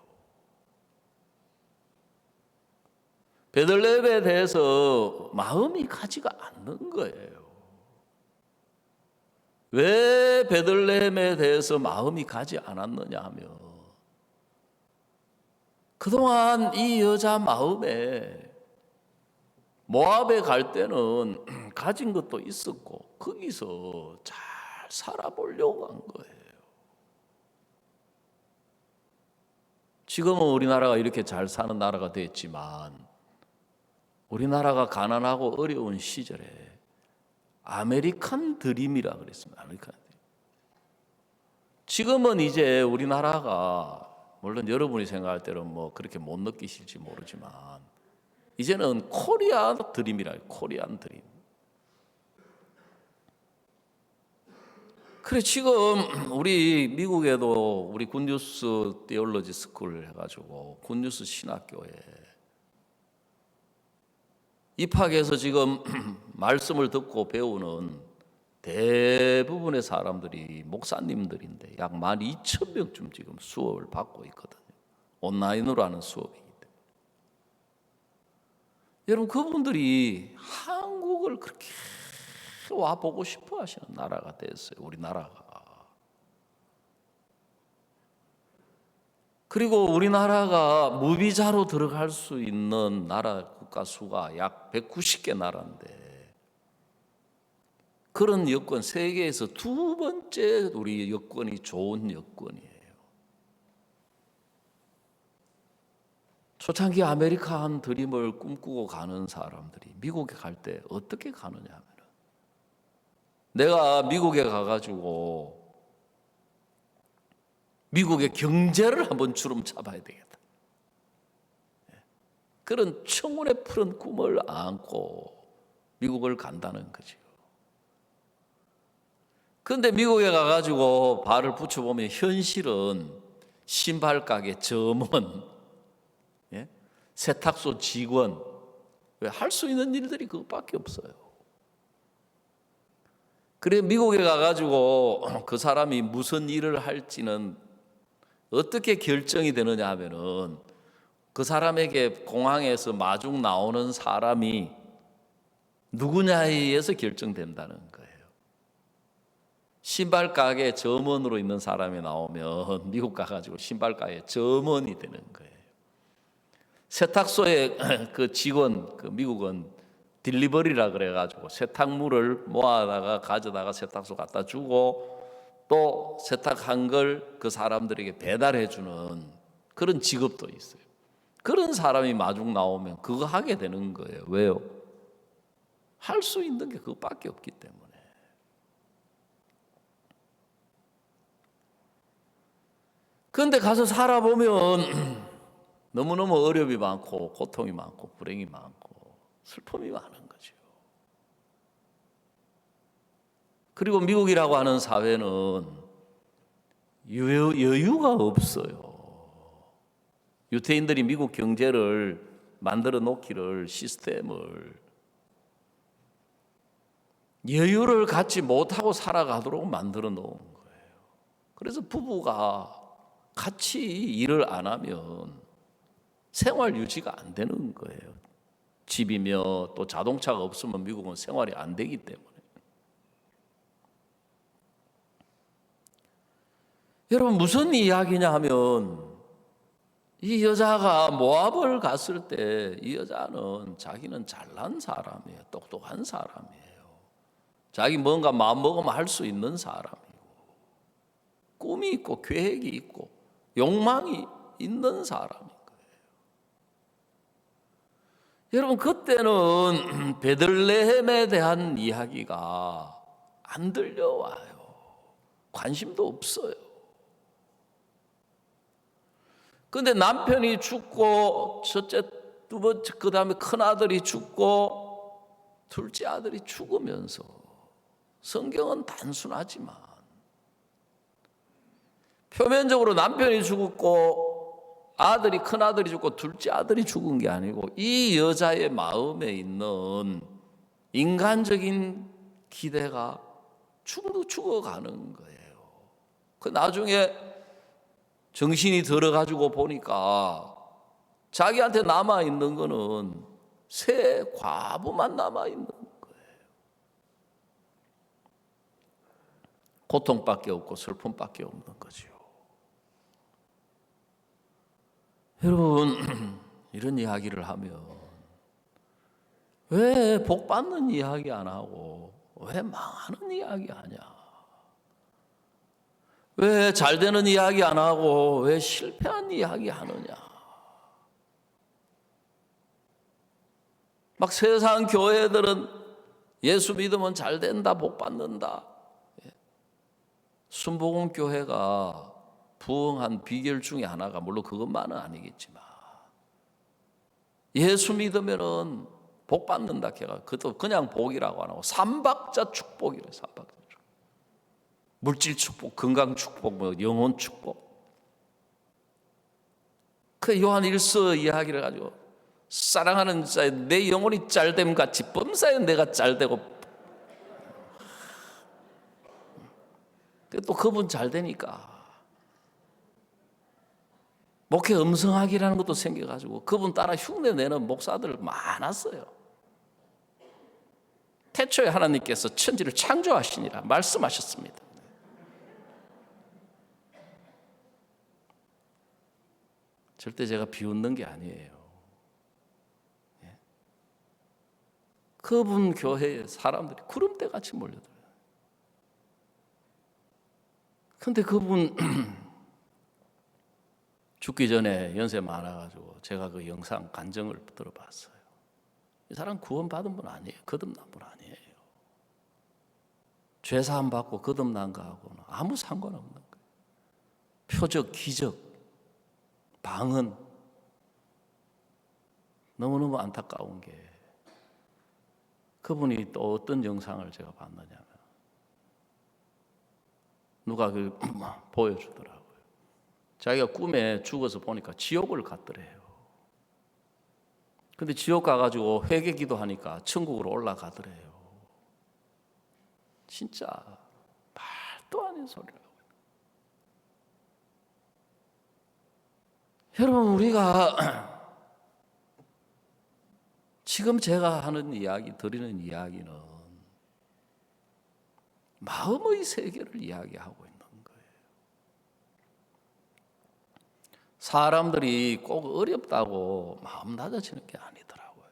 베들레헴에 대해서 마음이 가지가 않는 거예요. 왜 베들레헴에 대해서 마음이 가지 않았느냐 하면 그동안 이 여자 마음에 모압에 갈 때는 가진 것도 있었고 거기서 잘 살아보려고 한 거예요. 지금은 우리나라가 이렇게 잘 사는 나라가 됐지만 우리나라가 가난하고 어려운 시절에 아메리칸 드림이라 그랬습니다. 아메리칸 드림. 지금은 이제 우리나라가 물론 여러분이 생각할 때는 뭐 그렇게 못 느끼실지 모르지만 이제는 코리아 드림이라 코리안 드림. 그래 지금 우리 미국에도 우리 굿뉴스 테올로지 스쿨 해가지고 굿뉴스 신학교에 입학해서 지금 말씀을 듣고 배우는 대부분의 사람들이 목사님들인데 약 12,000명쯤 지금 수업을 받고 있거든요. 온라인으로 하는 수업이기 때문에. 여러분 그분들이 한국을 그렇게 와보고 싶어 하시는 나라가 됐어요. 우리나라가. 그리고 우리나라가 무비자로 들어갈 수 있는 나라 국가 수가 약 190개 나라인데 그런 여건 세계에서 두 번째 우리 여건이 좋은 여건이에요. 초창기 아메리칸 드림을 꿈꾸고 가는 사람들이 미국에 갈 때 어떻게 가느냐 하면 내가 미국에 가가지고 미국의 경제를 한번 주름 잡아야 되겠다. 그런 청혼에 푸른 꿈을 안고 미국을 간다는 거죠. 그런데 미국에 가가지고 발을 붙여보면 현실은 신발 가게 점원, 세탁소 직원, 왜? 할 수 있는 일들이 그것밖에 없어요. 그래 미국에 가가지고 그 사람이 무슨 일을 할지는 어떻게 결정이 되느냐 하면은 그 사람에게 공항에서 마중 나오는 사람이 누구냐에 의해서 결정된다는 거예요. 신발 가게 점원으로 있는 사람이 나오면 미국 가가지고 신발 가게 점원이 되는 거예요. 세탁소의 그 직원, 그 미국은 딜리버리라 그래가지고 세탁물을 모아다가 가져다가 세탁소 갖다 주고 또 세탁한 걸 그 사람들에게 배달해 주는 그런 직업도 있어요. 그런 사람이 마중 나오면 그거 하게 되는 거예요. 왜요? 할 수 있는 게 그것밖에 없기 때문에. 그런데 가서 살아보면 너무너무 어려움이 많고 고통이 많고 불행이 많고 슬픔이 많은 거죠. 그리고 미국이라고 하는 사회는 여유가 없어요. 유태인들이 미국 경제를 만들어 놓기를 시스템을 여유를 갖지 못하고 살아가도록 만들어 놓은 거예요. 그래서 부부가 같이 일을 안 하면 생활 유지가 안 되는 거예요. 집이며 또 자동차가 없으면 미국은 생활이 안 되기 때문에. 여러분 무슨 이야기냐 하면 이 여자가 모압을 갔을 때 이 여자는 자기는 잘난 사람이에요. 똑똑한 사람이에요. 자기 뭔가 마음먹으면 할 수 있는 사람이고 꿈이 있고 계획이 있고 욕망이 있는 사람인 거예요. 여러분 그때는 베들레헴에 대한 이야기가 안 들려와요. 관심도 없어요. 그런데 남편이 죽고 첫째, 두 번째, 그 다음에 큰 아들이 죽고 둘째 아들이 죽으면서 성경은 단순하지만 표면적으로 남편이 죽었고 아들이 큰 아들이 죽고 둘째 아들이 죽은 게 아니고 이 여자의 마음에 있는 인간적인 기대가 죽어가는 거예요. 그 나중에 정신이 들어가지고 보니까 자기한테 남아있는 거는 새 과부만 남아있는 거예요. 고통밖에 없고 슬픔밖에 없는 거죠. 여러분 이런 이야기를 하면 왜 복 받는 이야기 안 하고 왜 망하는 이야기 하냐? 왜 잘 되는 이야기 안 하고 왜 실패한 이야기 하느냐? 막 세상 교회들은 예수 믿으면 잘 된다, 복 받는다. 순복음 교회가 부흥한 비결 중에 하나가 물론 그것만은 아니겠지만 예수 믿으면은 복 받는다 걔가 그것도 그냥 복이라고 안 하고 삼박자 축복이래. 삼박자 축복. 물질 축복, 건강 축복, 뭐 영혼 축복. 그 요한 1서 이야기를 가지고 사랑하는 자의 내 영혼이 짤됨 같이 범사에 내가 짤되고 또 그분 잘 되니까 목회 음성학이라는 것도 생겨가지고 그분 따라 흉내내는 목사들 많았어요. 태초에 하나님께서 천지를 창조하시니라 말씀하셨습니다. 절대 제가 비웃는 게 아니에요. 그분 교회에 사람들이 구름대같이 몰려들어요. 그런데 그분 죽기 전에 연세 많아가지고 제가 그 영상 간증을 들어봤어요. 이 사람 구원받은 분 아니에요. 거듭난 분 아니에요. 죄사함 받고 거듭난 거하고는 아무 상관없는 거예요. 표적, 기적, 방언. 너무너무 안타까운 게 그분이 또 어떤 영상을 제가 봤느냐면 누가 그 보여주더라고요. 자기가 꿈에 죽어서 보니까 지옥을 갔더래요. 근데 지옥 가가지고 회개 기도하니까 천국으로 올라가더래요. 진짜 말도 안 되는 소리를 하고 있어요. 여러분, 우리가 지금 제가 하는 이야기, 드리는 이야기는 마음의 세계를 이야기하고 있는 거예요. 사람들이 꼭 어렵다고 마음 낮아지는 게 아니더라고요.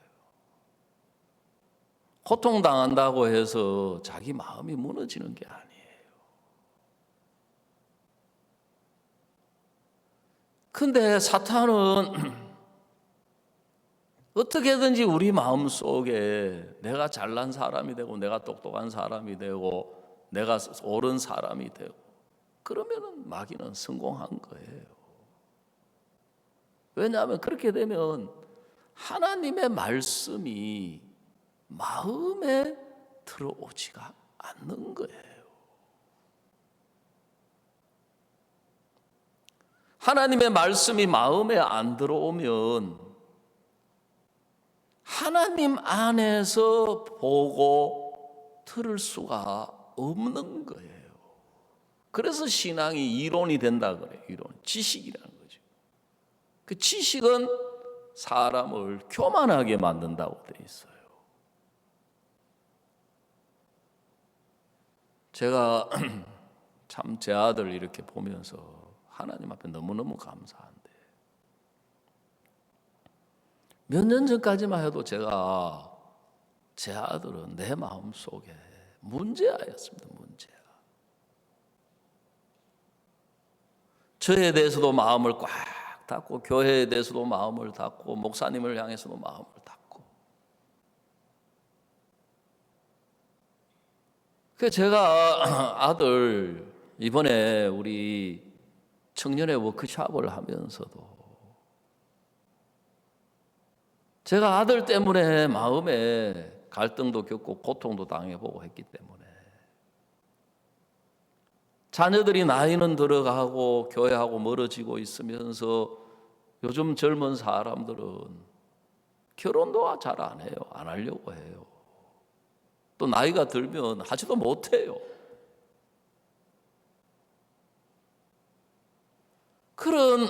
고통당한다고 해서 자기 마음이 무너지는 게 아니에요. 근데 사탄은 어떻게든지 우리 마음 속에 내가 잘난 사람이 되고 내가 똑똑한 사람이 되고 내가 옳은 사람이 되고 그러면은 마귀는 성공한 거예요. 왜냐하면 그렇게 되면 하나님의 말씀이 마음에 들어오지가 않는 거예요. 하나님의 말씀이 마음에 안 들어오면 하나님 안에서 보고 들을 수가 없는 거예요. 그래서 신앙이 이론이 된다 그래요. 이론, 지식이라는 거죠. 그 지식은 사람을 교만하게 만든다고 돼 있어요. 제가 참 제 아들 이렇게 보면서 하나님 앞에 너무너무 감사한데, 몇 년 전까지만 해도 제가 제 아들은 내 마음 속에 문제아였습니다. 문제아. 저에 대해서도 마음을 꽉 닫고, 교회에 대해서도 마음을 닫고, 목사님을 향해서도 마음을 닫고. 그래서 제가 아들 이번에 우리 청년의 워크숍을 하면서도 제가 아들 때문에 마음에 갈등도 겪고 고통도 당해보고 했기 때문에, 자녀들이 나이는 들어가고 교회하고 멀어지고 있으면서 요즘 젊은 사람들은 결혼도 잘 안 해요. 안 하려고 해요. 또 나이가 들면 하지도 못해요. 그런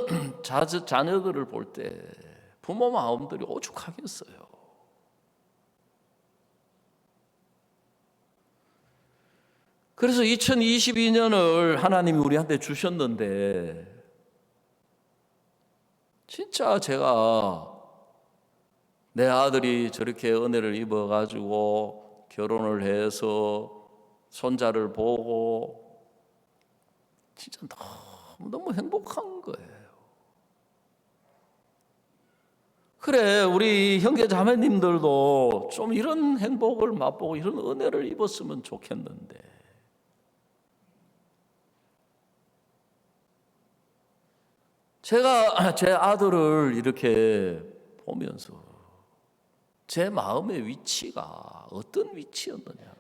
자녀들을 볼 때 부모 마음들이 오죽하겠어요. 그래서 2022년을 하나님이 우리한테 주셨는데, 진짜 제가 내 아들이 저렇게 은혜를 입어가지고 결혼을 해서 손자를 보고 진짜 너무 행복한 거예요. 그래, 우리 형제 자매님들도 좀 이런 행복을 맛보고 이런 은혜를 입었으면 좋겠는데, 제가 제 아들을 이렇게 보면서 제 마음의 위치가 어떤 위치였느냐,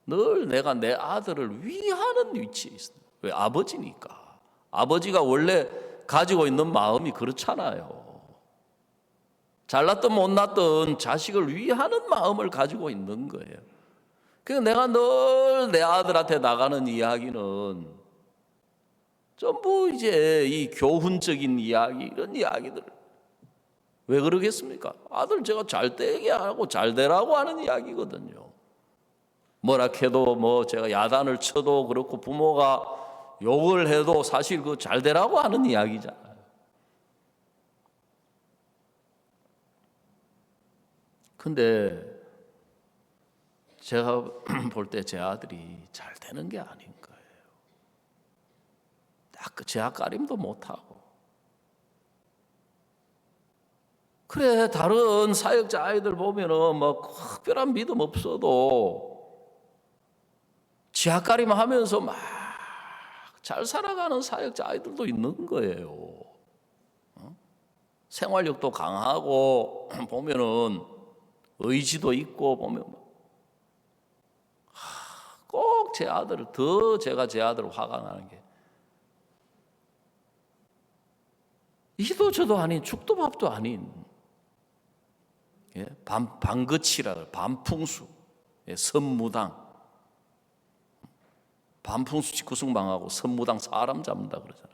늘 내가 내 아들을 위하는 위치에 있습니다. 왜? 아버지니까. 아버지가 원래 가지고 있는 마음이 그렇잖아요. 잘났든 못났든 자식을 위하는 마음을 가지고 있는 거예요. 그래서 내가 늘 내 아들한테 나가는 이야기는 전부 이제 이 교훈적인 이야기, 이런 이야기들. 왜 그러겠습니까? 아들 제가 잘 되게 하고 잘 되라고 하는 이야기거든요. 뭐라 해도 뭐 제가 야단을 쳐도 그렇고 부모가 욕을 해도 사실 그 잘 되라고 하는 이야기잖아요. 근데 제가 볼 때 제 아들이 잘 되는 게 아닌 거예요. 제약가림도 못하고. 그래, 다른 사역자 아이들 보면은 뭐 특별한 믿음 없어도 제약가림 하면서 막 잘 살아가는 사역자 아이들도 있는 거예요. 생활력도 강하고 보면은 의지도 있고 보면 꼭 제 아들을 제가 제 아들을 화가 나는 게, 이도 저도 아닌 죽도 밥도 아닌 예? 반거치라 반풍수, 예, 선무당. 반풍수 집구석 망하고 선무당 사람 잡는다 그러잖아요.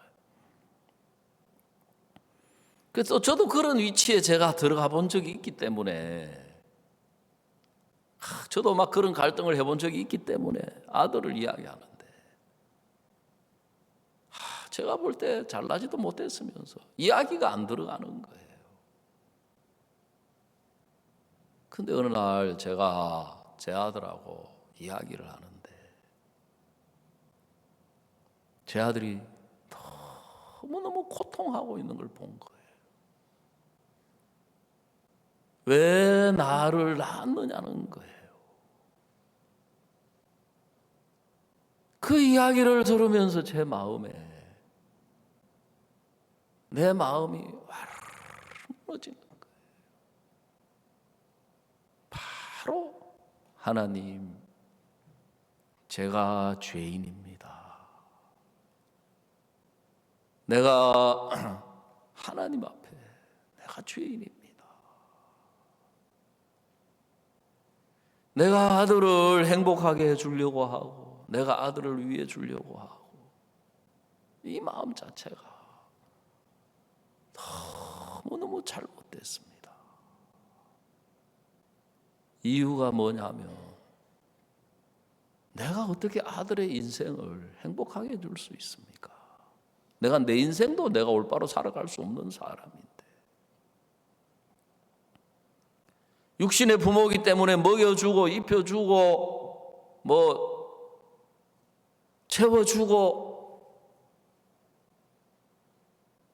그래서 저도 그런 위치에 제가 들어가 본 적이 있기 때문에, 저도 막 그런 갈등을 해본 적이 있기 때문에 아들을 이야기하는데, 제가 볼 때 잘나지도 못했으면서 이야기가 안 들어가는 거예요. 근데 어느 날 제가 제 아들하고 이야기를 하는데, 제 아들이 너무너무 고통하고 있는 걸 본 거예요. 왜 나를 낳았느냐는 거예요. 그 이야기를 들으면서 제 마음이 와르르 무너지는 거예요. 바로 하나님, 제가 죄인입니다. 내가 하나님 앞에 내가 죄인입니다. 내가 아들을 행복하게 해주려고 하고, 내가 아들을 위해 주려고 하고, 이 마음 자체가 너무너무 잘못됐습니다. 이유가 뭐냐면, 내가 어떻게 아들의 인생을 행복하게 해줄 수 있습니까? 내가 내 인생도 내가 올바로 살아갈 수 없는 사람인데, 육신의 부모이기 때문에 먹여주고 입혀주고 채워주고,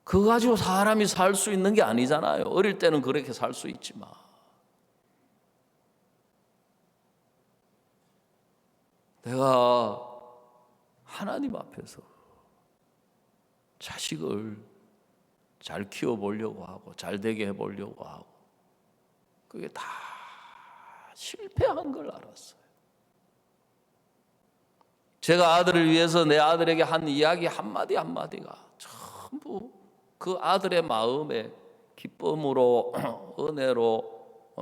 그거 가지고 사람이 살 수 있는 게 아니잖아요. 어릴 때는 그렇게 살 수 있지만, 내가 하나님 앞에서 자식을 잘 키워보려고 하고 잘 되게 해보려고 하고, 그게 다 실패한 걸 알았어요. 제가 아들을 위해서 내 아들에게 한 이야기 한마디 한마디가 전부 그 아들의 마음에 기쁨으로 은혜로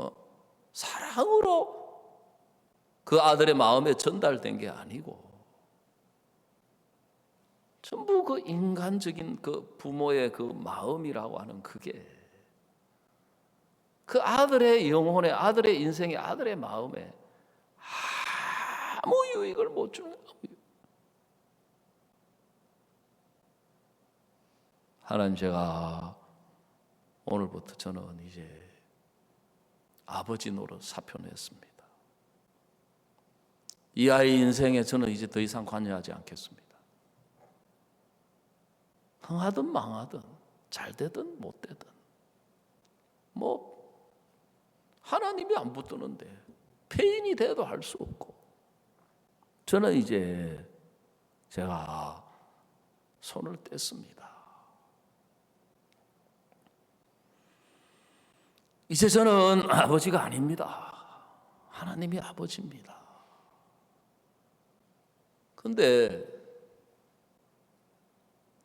사랑으로 그 아들의 마음에 전달된 게 아니고, 전부 그 인간적인 그 부모의 그 마음이라고 하는 그게 그 아들의 영혼에, 아들의 인생에, 아들의 마음에 아무 유익을 못 주는 거예요. 하나님, 제가 오늘부터 저는 이제 아버지 노릇 사표냈습니다. 이 아이 인생에 저는 이제 더 이상 관여하지 않겠습니다. 흥하든 망하든 잘 되든 못 되든 하나님이 안 붙드는데 폐인이 돼도 할 수 없고, 저는 이제 제가 손을 뗐습니다. 이제 저는 아버지가 아닙니다. 하나님이 아버지입니다. 근데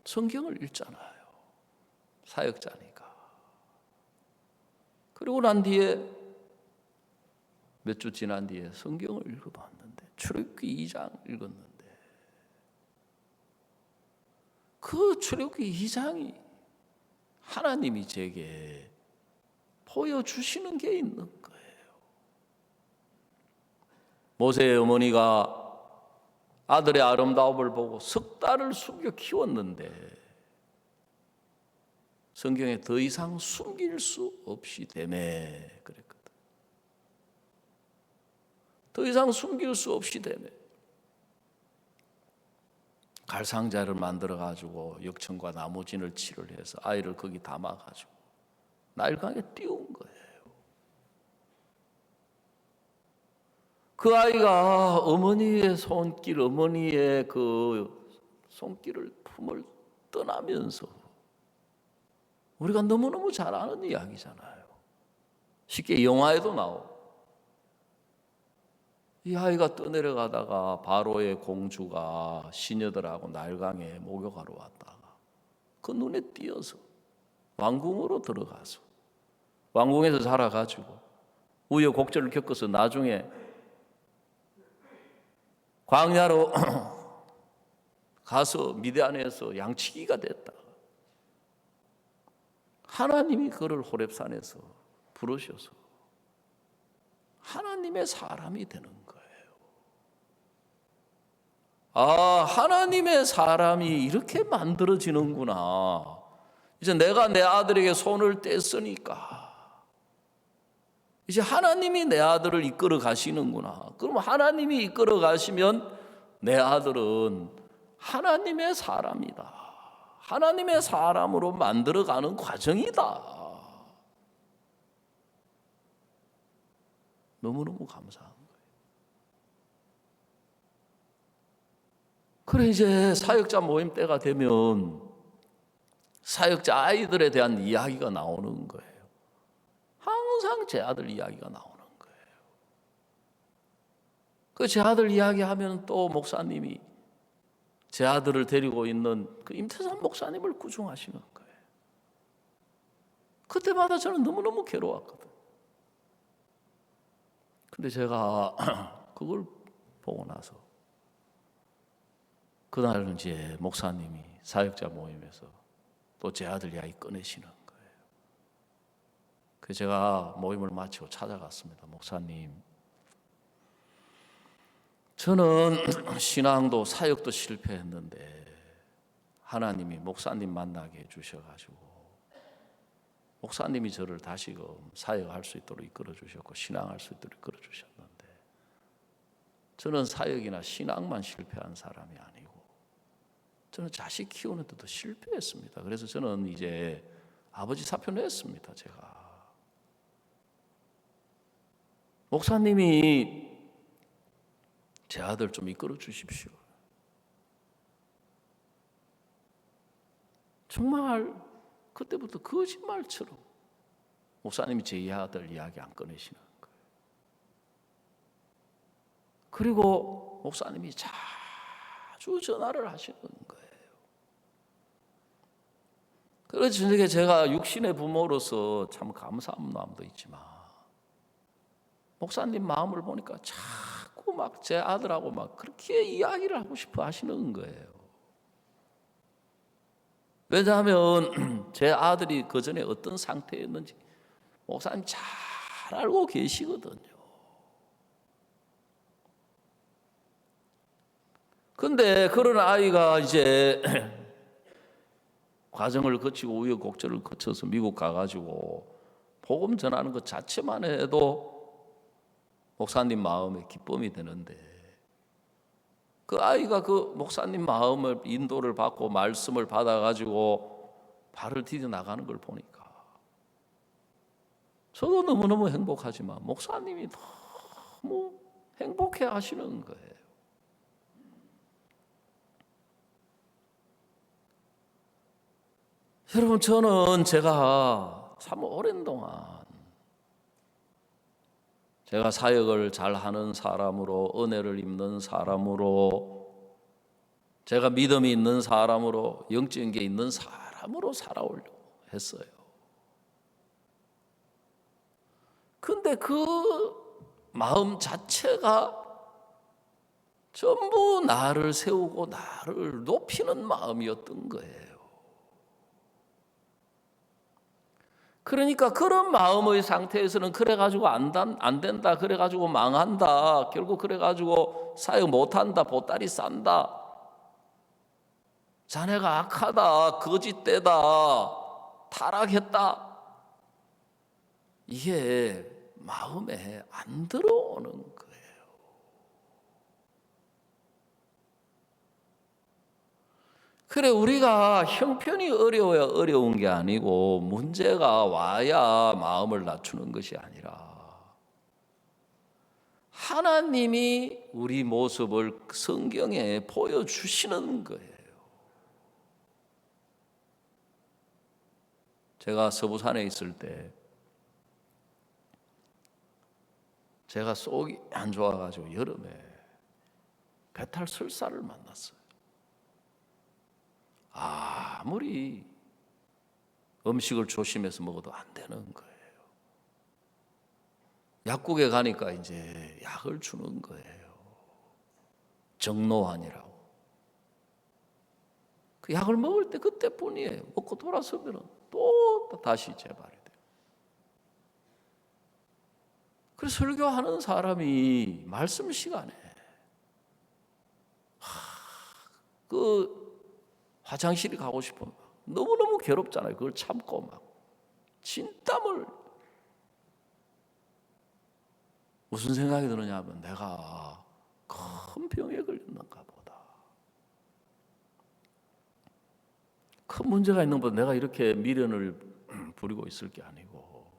성경을 읽잖아요. 사역자니까. 그리고 난 뒤에 몇 주 지난 뒤에 성경을 읽어봤는데, 출애굽기 2장 읽었는데, 그 출애굽기 2장이 하나님이 제게 보여주시는 게 있는 거예요. 모세의 어머니가 아들의 아름다움을 보고 석 달을 숨겨 키웠는데, 성경에 더 이상 숨길 수 없이 되매 그랬거든. 더 이상 숨길 수 없이 되매. 갈상자를 만들어 가지고 역청과 나무진을 칠을 해서 아이를 거기 담아 가지고 나일강에 띄운 거예요. 그 아이가 어머니의 손길, 어머니의 그 손길을 품을 떠나면서, 우리가 너무너무 잘 아는 이야기잖아요. 쉽게 영화에도 나오고, 이 아이가 떠내려가다가 바로의 공주가 시녀들하고 나일강에 목욕하러 왔다가 그 눈에 띄어서 왕궁으로 들어가서 왕궁에서 자라가지고 우여곡절을 겪어서 나중에 광야로 가서 미디안에서 양치기가 됐다. 하나님이 그를 호렙산에서 부르셔서 하나님의 사람이 되는 거예요. 아, 하나님의 사람이 이렇게 만들어지는구나. 이제 내가 내 아들에게 손을 뗐으니까 이제 하나님이 내 아들을 이끌어 가시는구나. 그럼 하나님이 이끌어 가시면 내 아들은 하나님의 사람이다. 하나님의 사람으로 만들어가는 과정이다. 너무너무 감사한 거예요. 그래 이제 사역자 모임 때가 되면 사역자 아이들에 대한 이야기가 나오는 거예요. 항상 제 아들 이야기가 나오는 거예요. 그 제 아들 이야기하면 또 목사님이 제 아들을 데리고 있는 그 임태산 목사님을 구중하시는 거예요. 그때마다 저는 너무너무 괴로웠거든. 근데 제가 그걸 보고 나서 그날은 이제 목사님이 사역자 모임에서 또 제 아들 이야기 꺼내시는 거예요. 그래서 제가 모임을 마치고 찾아갔습니다. 목사님, 저는 신앙도 사역도 실패했는데 하나님이 목사님 만나게 해주셔가지고 목사님이 저를 다시금 사역할 수 있도록 이끌어 주셨고 신앙할 수 있도록 이끌어 주셨는데 저는 사역이나 신앙만 실패한 사람이 아니고 저는 자식 키우는 데도 실패했습니다. 그래서 저는 이제 아버지 사표 냈습니다. 제가 목사님이 제 아들 좀 이끌어 주십시오. 정말 그때부터 거짓말처럼 목사님이 제 아들 이야기 안 꺼내시는 거예요. 그리고 목사님이 자주 전화를 하시는 거예요. 그래서 저녁에 제가 육신의 부모로서 참 감사한 마음도 있지만 목사님 마음을 보니까 자꾸 막 제 아들하고 막 그렇게 이야기를 하고 싶어 하시는 거예요. 왜냐하면 제 아들이 그 전에 어떤 상태였는지 목사님 잘 알고 계시거든요. 근데 그런 아이가 이제 과정을 거치고 우여곡절을 거쳐서 미국 가가지고 복음 전하는 것 자체만 해도 목사님 마음에 기쁨이 되는데 그 아이가 그 목사님 마음을 인도를 받고 말씀을 받아가지고 발을 디뎌 나가는 걸 보니까 저도 너무너무 행복하지만 목사님이 너무 행복해 하시는 거예요. 여러분, 저는 제가 참 오랜 동안 제가 사역을 잘하는 사람으로, 은혜를 입는 사람으로, 제가 믿음이 있는 사람으로, 영적인 게 있는 사람으로 살아오려고 했어요. 근데 그 마음 자체가 전부 나를 세우고 나를 높이는 마음이었던 거예요. 그러니까 그런 마음의 상태에서는 그래가지고 안 된다, 그래가지고 망한다, 결국 그래가지고 사역 못한다, 보따리 싼다, 자네가 악하다, 거짓되다, 타락했다, 이게 마음에 안 들어오는 거예요. 그래, 우리가 형편이 어려워야 어려운 게 아니고 문제가 와야 마음을 낮추는 것이 아니라 하나님이 우리 모습을 성경에 보여주시는 거예요. 제가 서부산에 있을 때 제가 속이 안 좋아가지고 여름에 배탈 설사를 만났어요. 아무리 음식을 조심해서 먹어도 안 되는 거예요. 약국에 가니까 이제 약을 주는 거예요. 정노환이라고. 그 약을 먹을 때 그때뿐이에요. 먹고 돌아서면 또 다시 재발이 돼요. 그래서 설교하는 사람이 말씀 시간에 그 화장실이 가고 싶으면 너무너무 괴롭잖아요. 그걸 참고 막 진땀을. 무슨 생각이 드느냐 하면 내가 큰 병에 걸렸는가 보다. 큰 문제가 있는 것보다 내가 이렇게 미련을 부리고 있을 게 아니고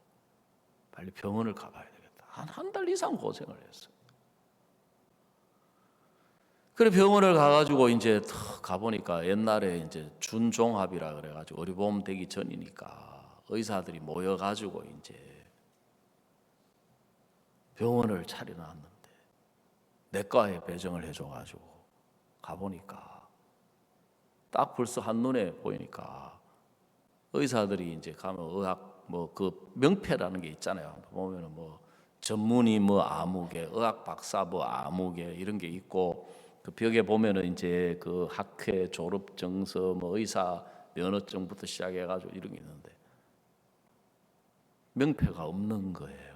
빨리 병원을 가봐야 되겠다. 한 달 이상 고생을 했어요. 그래 병원을 가가지고 이제 가보니까 옛날에 이제 준종합이라 그래가지고 의료보험 되기 전이니까 의사들이 모여가지고 이제 병원을 차려놨는데 내과에 배정을 해줘가지고 가보니까 딱 벌써 한눈에 보이니까 의사들이 이제 가면 의학 뭐 그 명패라는 게 있잖아요. 보면은 뭐 전문의 뭐 아무개, 의학 박사 뭐 아무개 이런 게 있고 그 벽에 보면은 이제 그 학회 졸업 증서 뭐 의사 면허증부터 시작해가지고 이런 게 있는데 명패가 없는 거예요.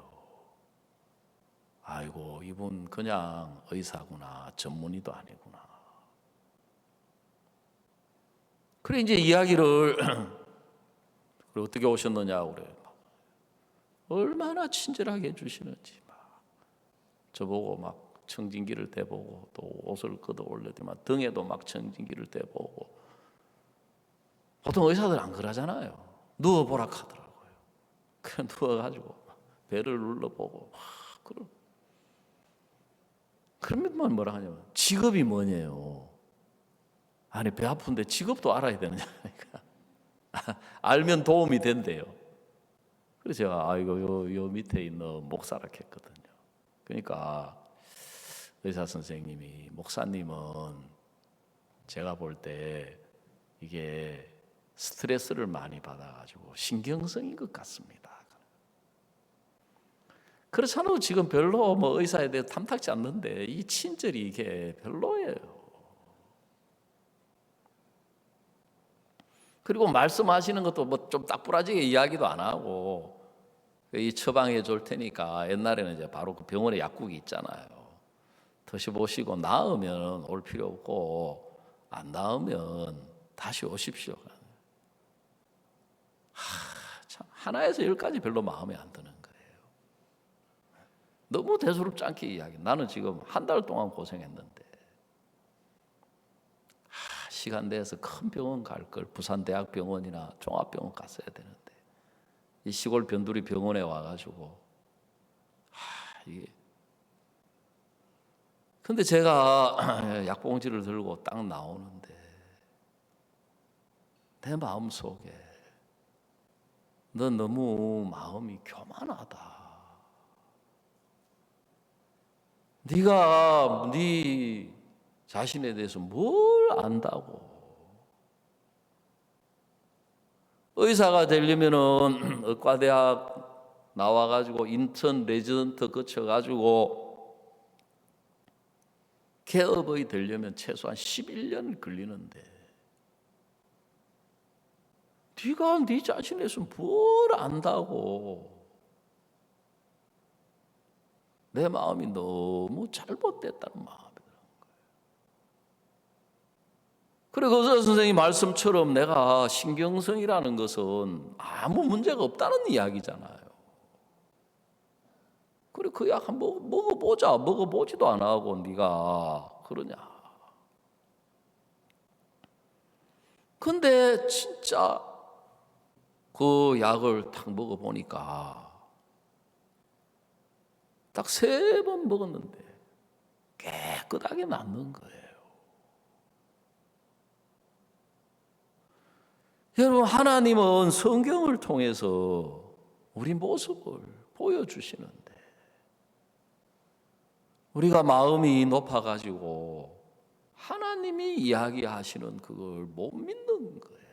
아이고 이분 그냥 의사구나, 전문의도 아니구나. 그래 이제 이야기를 그래 어떻게 오셨느냐고 그래요. 얼마나 친절하게 해주시는지 막 저보고 막 청진기를 대보고 또 옷을 걷어 올려더만 등에도 막 청진기를 대보고. 보통 의사들 안 그러잖아요. 누워보라 하더라고요. 그냥 누워가지고 배를 눌러보고 그러면 뭐라 하냐면 직업이 뭐냐요. 아니 배 아픈데 직업도 알아야 되느냐니까. 알면 도움이 된대요. 그래서 제가 이거 요 밑에 있는 목사라 했거든요. 그러니까 의사 선생님이 목사님은 제가 볼 때 이게 스트레스를 많이 받아가지고 신경성인 것 같습니다. 그렇잖아요. 지금 별로 뭐 의사에 대해 탐탁지 않는데 이 친절이 이게 별로예요. 그리고 말씀하시는 것도 뭐 좀 딱부라지게 이야기도 안 하고 이 처방해 줄 테니까 옛날에는 이제 바로 그 병원에 약국이 있잖아요. 드셔보시고 나으면 올 필요 없고 안 나으면 다시 오십시오. 참 하나에서 열까지 별로 마음에 안 드는 거예요. 너무 대수롭지 않게 이야기. 나는 지금 한 달 동안 고생했는데 시간 내서 큰 병원 갈 걸 부산대학병원이나 종합병원 갔어야 되는데 이 시골 변두리 병원에 와가지고 이게 근데 제가 약봉지를 들고 딱 나오는데 내 마음 속에 너 너무 마음이 교만하다. 네가 네 자신에 대해서 뭘 안다고. 의사가 되려면은 의과대학 나와가지고 인턴 레지던트 거쳐가지고 개업의 되려면 최소한 11년 걸리는데 네가 네 자신에 대해서 뭘 안다고. 내 마음이 너무 잘못됐다는 마음이 드는 거예요. 그리고 의사 선생님 말씀처럼 내가 신경성이라는 것은 아무 문제가 없다는 이야기잖아요. 그래 그 약 한번 먹어보자. 먹어보지도 안 하고 네가 그러냐. 근데 진짜 그 약을 딱 먹어보니까 딱 3번 먹었는데 깨끗하게 낫는 거예요. 여러분 하나님은 성경을 통해서 우리 모습을 보여주시는데 우리가 마음이 높아가지고 하나님이 이야기하시는 그걸 못 믿는 거예요.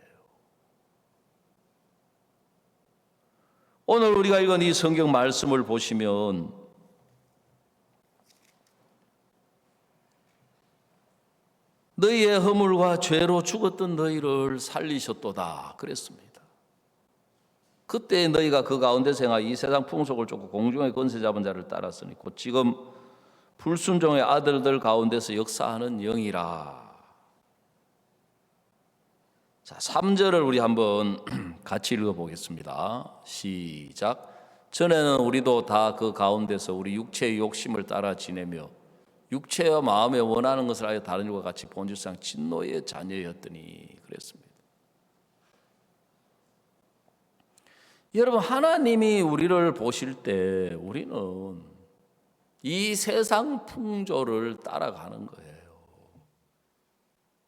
오늘 우리가 읽은 이 성경 말씀을 보시면 너희의 허물과 죄로 죽었던 너희를 살리셨도다 그랬습니다. 그때 너희가 그 가운데서 행하여 이 세상 풍속을 쫓고 공중의 권세 잡은 자를 따랐으니 곧 지금 불순종의 아들들 가운데서 역사하는 영이라. 자, 3절을 우리 한번 같이 읽어보겠습니다. 시작. 전에는 우리도 다 그 가운데서 우리 육체의 욕심을 따라 지내며 육체와 마음에 원하는 것을 하여 다른 일과 같이 본질상 진노의 자녀였더니 그랬습니다. 여러분, 하나님이 우리를 보실 때 우리는 이 세상 풍조를 따라가는 거예요.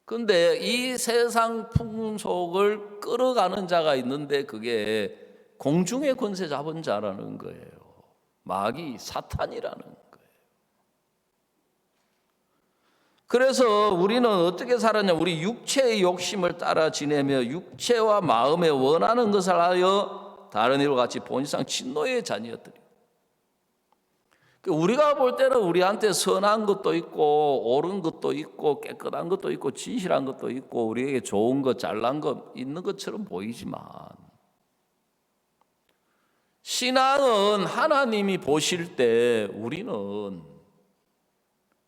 근데 이 세상 풍속을 끌어가는 자가 있는데 그게 공중의 권세 잡은 자라는 거예요. 마귀 사탄이라는 거예요. 그래서 우리는 어떻게 살았냐? 우리 육체의 욕심을 따라 지내며 육체와 마음에 원하는 것을 하여 다른 일과 같이 본질상 진노의 자녀들이. 우리가 볼 때는 우리한테 선한 것도 있고 옳은 것도 있고 깨끗한 것도 있고 진실한 것도 있고 우리에게 좋은 것 잘난 것 있는 것처럼 보이지만 신앙은 하나님이 보실 때 우리는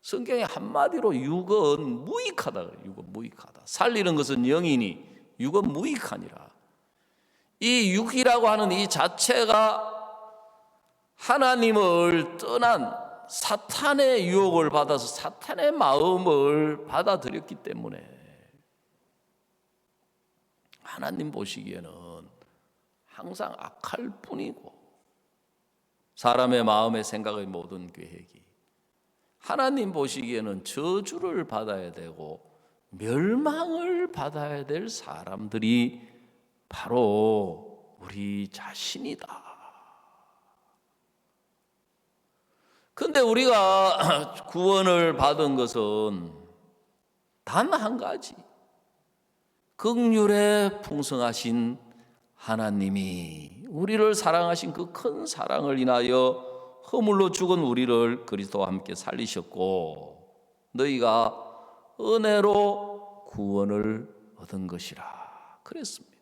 성경에 한마디로 육은 무익하다. 육은 무익하다. 살리는 것은 영이니 육은 무익하니라. 이 육이라고 하는 이 자체가 하나님을 떠난 사탄의 유혹을 받아서 사탄의 마음을 받아들였기 때문에 하나님 보시기에는 항상 악할 뿐이고 사람의 마음의 생각의 모든 계획이 하나님 보시기에는 저주를 받아야 되고 멸망을 받아야 될 사람들이 바로 우리 자신이다. 근데 우리가 구원을 받은 것은 단 한 가지. 긍휼에 풍성하신 하나님이 우리를 사랑하신 그 큰 사랑을 인하여 허물로 죽은 우리를 그리스도와 함께 살리셨고 너희가 은혜로 구원을 얻은 것이라 그랬습니다.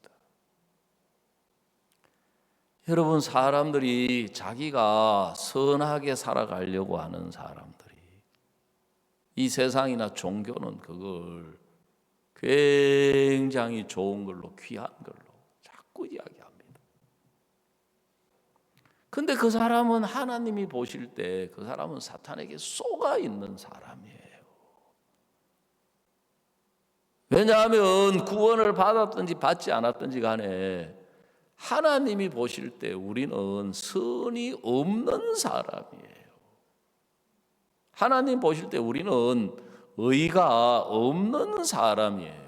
여러분, 사람들이 자기가 선하게 살아가려고 하는 사람들이 이 세상이나 종교는 그걸 굉장히 좋은 걸로 귀한 걸로 자꾸 이야기합니다. 근데 그 사람은 하나님이 보실 때 그 사람은 사탄에게 쏘가 있는 사람이에요. 왜냐하면 구원을 받았든지 받지 않았든지 간에 하나님이 보실 때 우리는 선이 없는 사람이에요. 하나님 보실 때 우리는 의가 없는 사람이에요.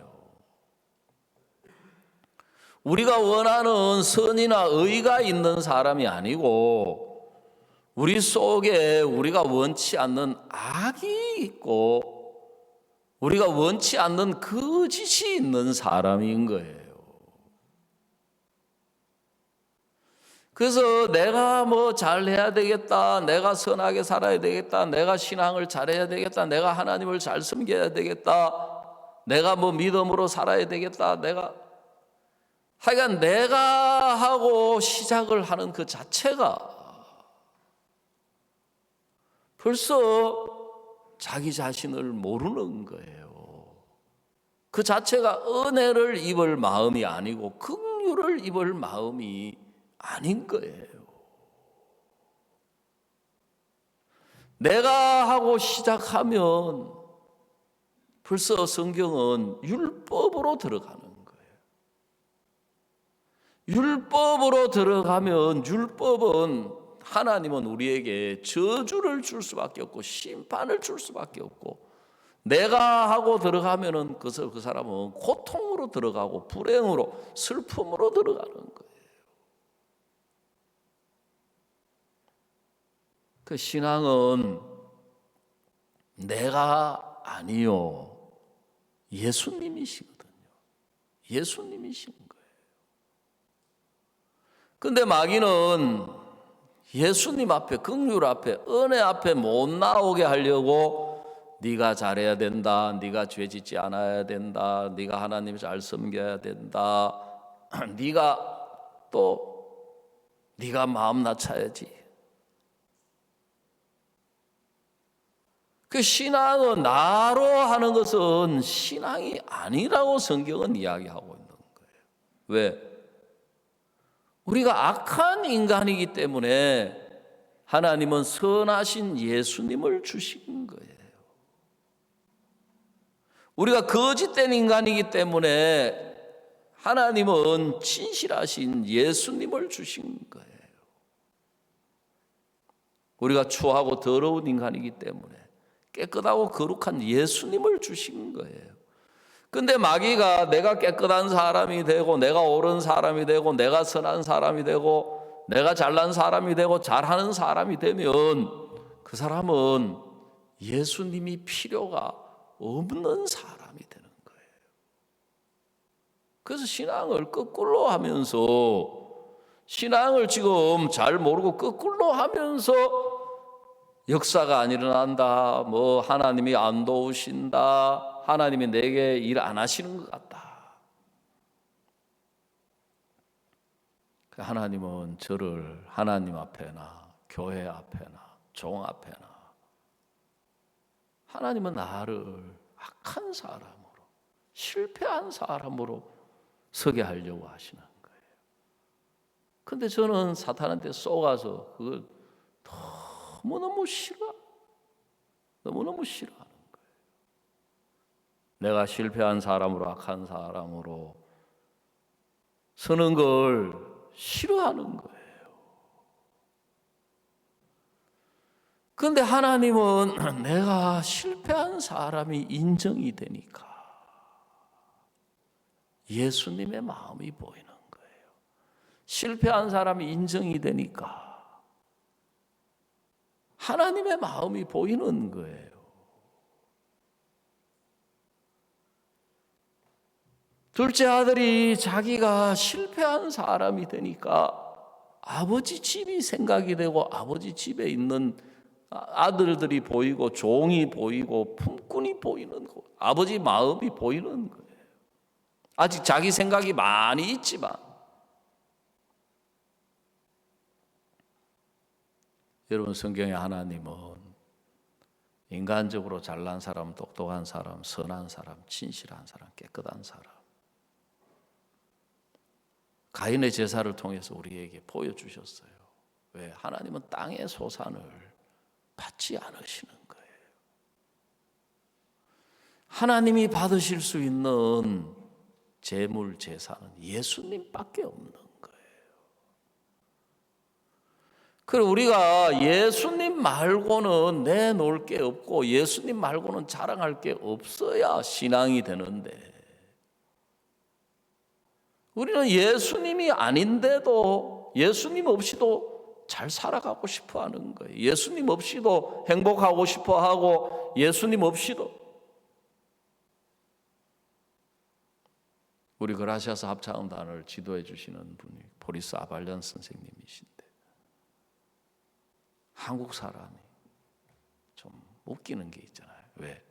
우리가 원하는 선이나 의가 있는 사람이 아니고 우리 속에 우리가 원치 않는 악이 있고 우리가 원치 않는 거짓이 있는 사람인 거예요. 그래서 내가 뭐 잘해야 되겠다, 내가 선하게 살아야 되겠다, 내가 신앙을 잘해야 되겠다, 내가 하나님을 잘 섬겨야 되겠다, 내가 뭐 믿음으로 살아야 되겠다, 하여간 내가 하고 시작을 하는 그 자체가 벌써 자기 자신을 모르는 거예요. 그 자체가 은혜를 입을 마음이 아니고 긍휼을 입을 마음이 아닌 거예요. 내가 하고 시작하면 벌써 성경은 율법으로 들어가는 거예요. 율법으로 들어가면 율법은 하나님은 우리에게 저주를 줄 수밖에 없고 심판을 줄 수밖에 없고 내가 하고 들어가면은 그 사람은 고통으로 들어가고 불행으로 슬픔으로 들어가는 거예요. 그 신앙은 내가 아니요 예수님이시거든요. 예수님이신 거예요. 근데 마귀는 예수님 앞에 긍휼 앞에 은혜 앞에 못 나오게 하려고 네가 잘해야 된다, 네가 죄 짓지 않아야 된다, 네가 하나님 잘 섬겨야 된다, 네가 마음 낮춰야지. 그 신앙은 나로 하는 것은 신앙이 아니라고 성경은 이야기하고 있는 거예요. 왜? 우리가 악한 인간이기 때문에 하나님은 선하신 예수님을 주신 거예요. 우리가 거짓된 인간이기 때문에 하나님은 진실하신 예수님을 주신 거예요. 우리가 추하고 더러운 인간이기 때문에 깨끗하고 거룩한 예수님을 주신 거예요. 근데 마귀가 내가 깨끗한 사람이 되고 내가 옳은 사람이 되고 내가 선한 사람이 되고 내가 잘난 사람이 되고 잘하는 사람이 되면 그 사람은 예수님이 필요가 없는 사람이 되는 거예요. 그래서 신앙을 거꾸로 하면서 신앙을 지금 잘 모르고 거꾸로 하면서 역사가 안 일어난다, 뭐 하나님이 안 도우신다, 하나님이 내게 일 안 하시는 것 같다. 하나님은 저를 하나님 앞에나 교회 앞에나 종 앞에나 하나님은 나를 악한 사람으로 실패한 사람으로 서게 하려고 하시는 거예요. 근데 저는 사탄한테 쏘가서 그걸 너무너무 너무너무 싫어하는 거예요. 내가 실패한 사람으로 악한 사람으로 서는 걸 싫어하는 거예요. 그런데 하나님은 내가 실패한 사람이 인정이 되니까 예수님의 마음이 보이는 거예요. 실패한 사람이 인정이 되니까 하나님의 마음이 보이는 거예요. 둘째 아들이 자기가 실패한 사람이 되니까 아버지 집이 생각이 되고 아버지 집에 있는 아들들이 보이고 종이 보이고 품꾼이 보이는 거, 아버지 마음이 보이는 거예요. 아직 자기 생각이 많이 있지만 여러분, 성경의 하나님은 인간적으로 잘난 사람, 똑똑한 사람, 선한 사람, 진실한 사람, 깨끗한 사람, 가인의 제사를 통해서 우리에게 보여주셨어요. 왜? 하나님은 땅의 소산을 받지 않으시는 거예요. 하나님이 받으실 수 있는 제물 제사는 예수님밖에 없는 거예요. 그리고 우리가 예수님 말고는 내놓을 게 없고 예수님 말고는 자랑할 게 없어야 신앙이 되는데, 우리는 예수님이 아닌데도 예수님 없이도 잘 살아가고 싶어 하는 거예요. 예수님 없이도 행복하고 싶어 하고 예수님 없이도. 우리 그라시아스 합창단을 지도해 주시는 분이 보리스 아발련 선생님이신데, 한국 사람이 좀 웃기는 게 있잖아요. 왜?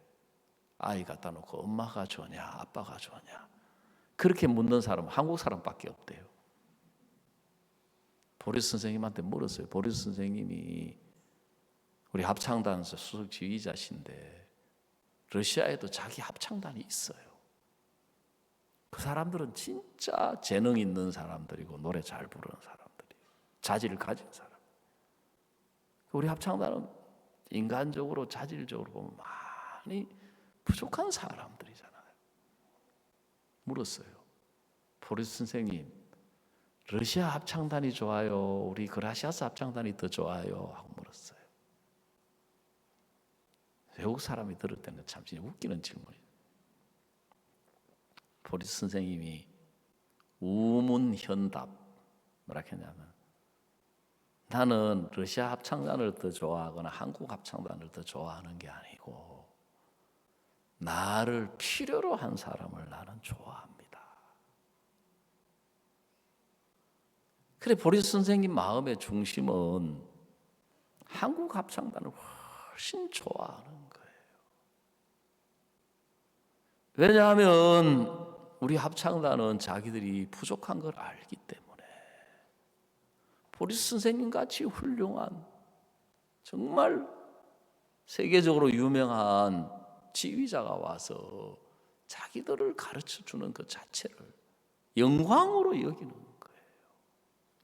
아이 갖다 놓고 엄마가 좋냐 아빠가 좋냐 그렇게 묻는 사람은 한국 사람밖에 없대요. 보리스 선생님한테 물었어요. 보리스 선생님이 우리 합창단에서 수석 지휘자신데 러시아에도 자기 합창단이 있어요. 그 사람들은 진짜 재능 있는 사람들이고 노래 잘 부르는 사람들이, 자질을 가진 사람. 우리 합창단은 인간적으로 자질적으로 보면 많이 부족한 사람들이잖아요. 물었어요. 보리스 선생님, 러시아 합창단이 좋아요? 우리 그라시아스 합창단이 더 좋아요? 하고 물었어요. 외국 사람이 들을 때는 참 진짜 웃기는 질문이에요. 보리스 선생님이 우문현답, 뭐라 했냐면, 나는 러시아 합창단을 더 좋아하거나 한국 합창단을 더 좋아하는 게 아니고 나를 필요로 한 사람을 나는 좋아합니다. 그래, 보리스 선생님 마음의 중심은 한국 합창단을 훨씬 좋아하는 거예요. 왜냐하면 우리 합창단은 자기들이 부족한 걸 알기 때문에 보리스 선생님 같이 훌륭한 정말 세계적으로 유명한 지휘자가 와서 자기들을 가르쳐주는 그 자체를 영광으로 여기는 거예요.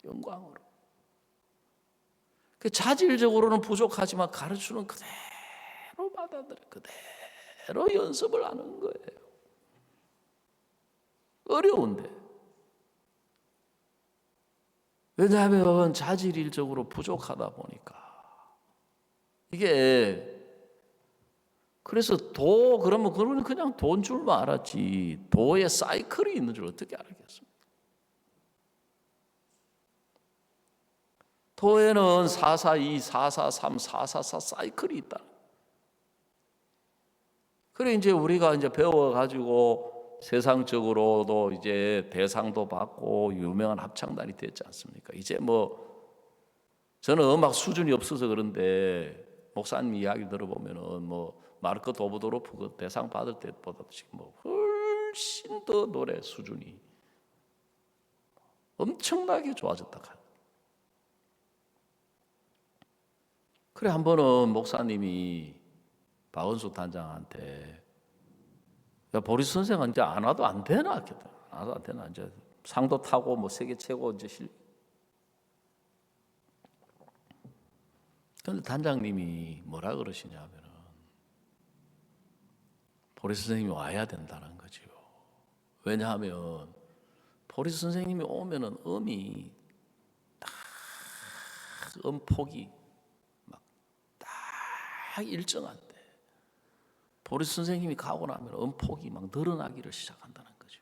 영광으로. 자질적으로는 부족하지만 가르치는 그대로 받아들여 그대로 연습을 하는 거예요. 어려운데. 왜냐하면 자질적으로 부족하다 보니까 이게 그래서 그러면 그거는 그냥 돈 줄만 알았지 도의 사이클이 있는 줄 어떻게 알겠습니까? 도에는 442, 443, 444 사이클이 있다. 그래 이제 우리가 이제 배워가지고 세상적으로도 이제 대상도 받고 유명한 합창단이 됐지 않습니까? 이제 저는 음악 수준이 없어서 그런데 목사님 이야기 들어보면은 마르크 도브도로프 그 대상 받을 때보다 지금 훨씬 더 노래 수준이 엄청나게 좋아졌다. 그래 한 번은 목사님이 박은숙 단장한테 야 보리스 선생은 이제 안 와도 안 되나? 안 와도 안 되나? 이제 상도 타고 세계 최고 이제 그런데 단장님이 뭐라 그러시냐면은 보리스 선생님이 와야 된다는 거죠. 왜냐하면 보리스 선생님이 오면은 음이 딱 음폭이 막 딱 일정한데 보리스 선생님이 가고 나면 음폭이 막 늘어나기를 시작한다는 거죠.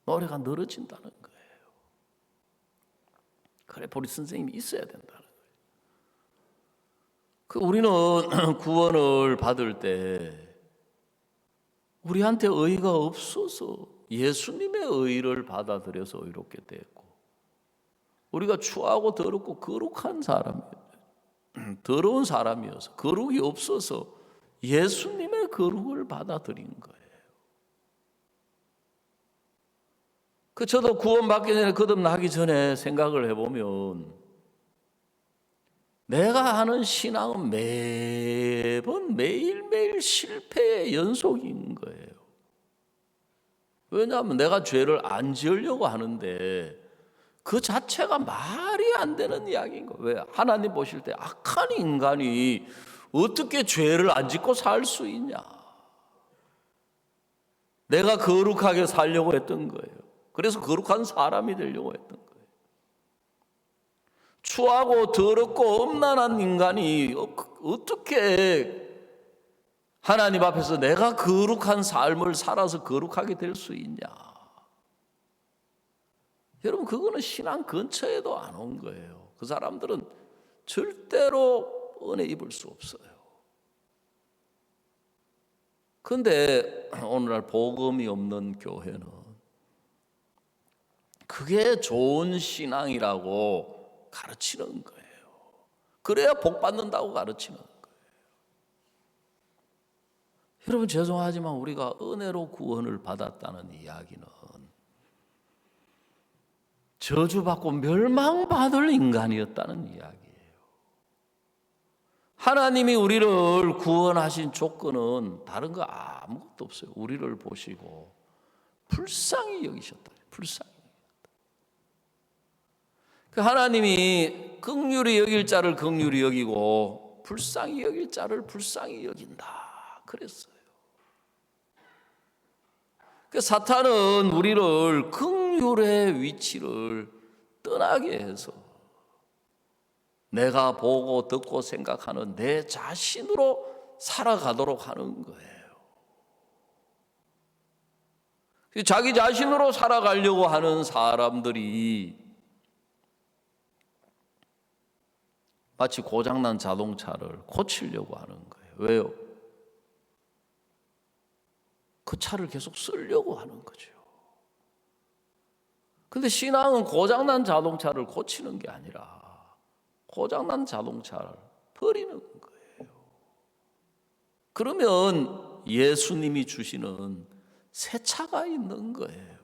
노래가 늘어진다는 거예요. 그래 보리스 선생님이 있어야 된다는 거예요. 우리는 구원을 받을 때 우리한테 의의가 없어서 예수님의 의의를 받아들여서 의롭게 됐고 우리가 추하고 더럽고 거룩한 사람이에요. 더러운 사람이어서 거룩이 없어서 예수님의 거룩을 받아들인 거예요. 저도 구원받기 전에 거듭나기 전에 생각을 해보면 내가 하는 신앙은 매번 매일매일 실패의 연속인 거예요. 왜냐하면 내가 죄를 안 지으려고 하는데 그 자체가 말이 안 되는 이야기인 거예요. 왜? 하나님 보실 때 악한 인간이 어떻게 죄를 안 짓고 살 수 있냐? 내가 거룩하게 살려고 했던 거예요. 그래서 거룩한 사람이 되려고 했던 거예요. 추하고 더럽고 음란한 인간이 어떻게 하나님 앞에서 내가 거룩한 삶을 살아서 거룩하게 될 수 있냐? 여러분 그거는 신앙 근처에도 안 온 거예요. 그 사람들은 절대로 은혜 입을 수 없어요. 그런데 오늘날 복음이 없는 교회는 그게 좋은 신앙이라고 가르치는 거예요. 그래야 복 받는다고 가르치는 거예요. 여러분 죄송하지만 우리가 은혜로 구원을 받았다는 이야기는 저주받고 멸망받을 인간이었다는 이야기예요. 하나님이 우리를 구원하신 조건은 다른 거 아무것도 없어요. 우리를 보시고 불쌍히 여기셨다. 불쌍히. 하나님이 긍휼히 여길 자를 긍휼히 여기고 불쌍히 여길 자를 불쌍히 여긴다. 그랬어요. 사탄은 우리를 긍휼의 위치를 떠나게 해서 내가 보고 듣고 생각하는 내 자신으로 살아가도록 하는 거예요. 자기 자신으로 살아가려고 하는 사람들이 마치 고장난 자동차를 고치려고 하는 거예요. 왜요? 그 차를 계속 쓰려고 하는 거죠. 근데 신앙은 고장난 자동차를 고치는 게 아니라 고장난 자동차를 버리는 거예요. 그러면 예수님이 주시는 새 차가 있는 거예요.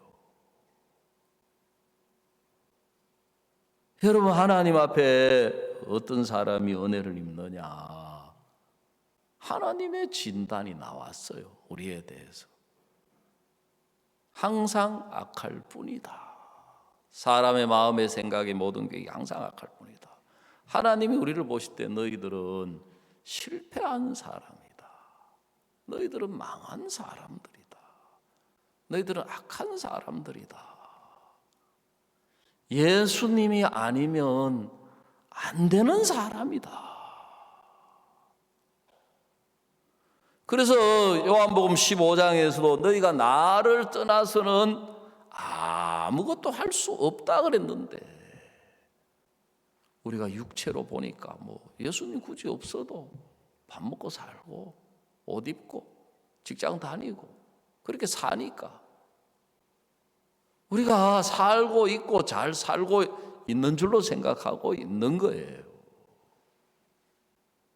여러분, 하나님 앞에 어떤 사람이 은혜를 입느냐? 하나님의 진단이 나왔어요. 우리에 대해서. 항상 악할 뿐이다. 사람의 마음의 생각의 모든 게 항상 악할 뿐이다. 하나님이 우리를 보실 때 너희들은 실패한 사람이다. 너희들은 망한 사람들이다. 너희들은 악한 사람들이다. 예수님이 아니면 안 되는 사람이다. 그래서 요한복음 15장에서도 너희가 나를 떠나서는 아무것도 할 수 없다 그랬는데, 우리가 육체로 보니까 예수님 굳이 없어도 밥 먹고 살고 옷 입고 직장 다니고 그렇게 사니까 우리가 살고 있고 잘 살고 있는 줄로 생각하고 있는 거예요.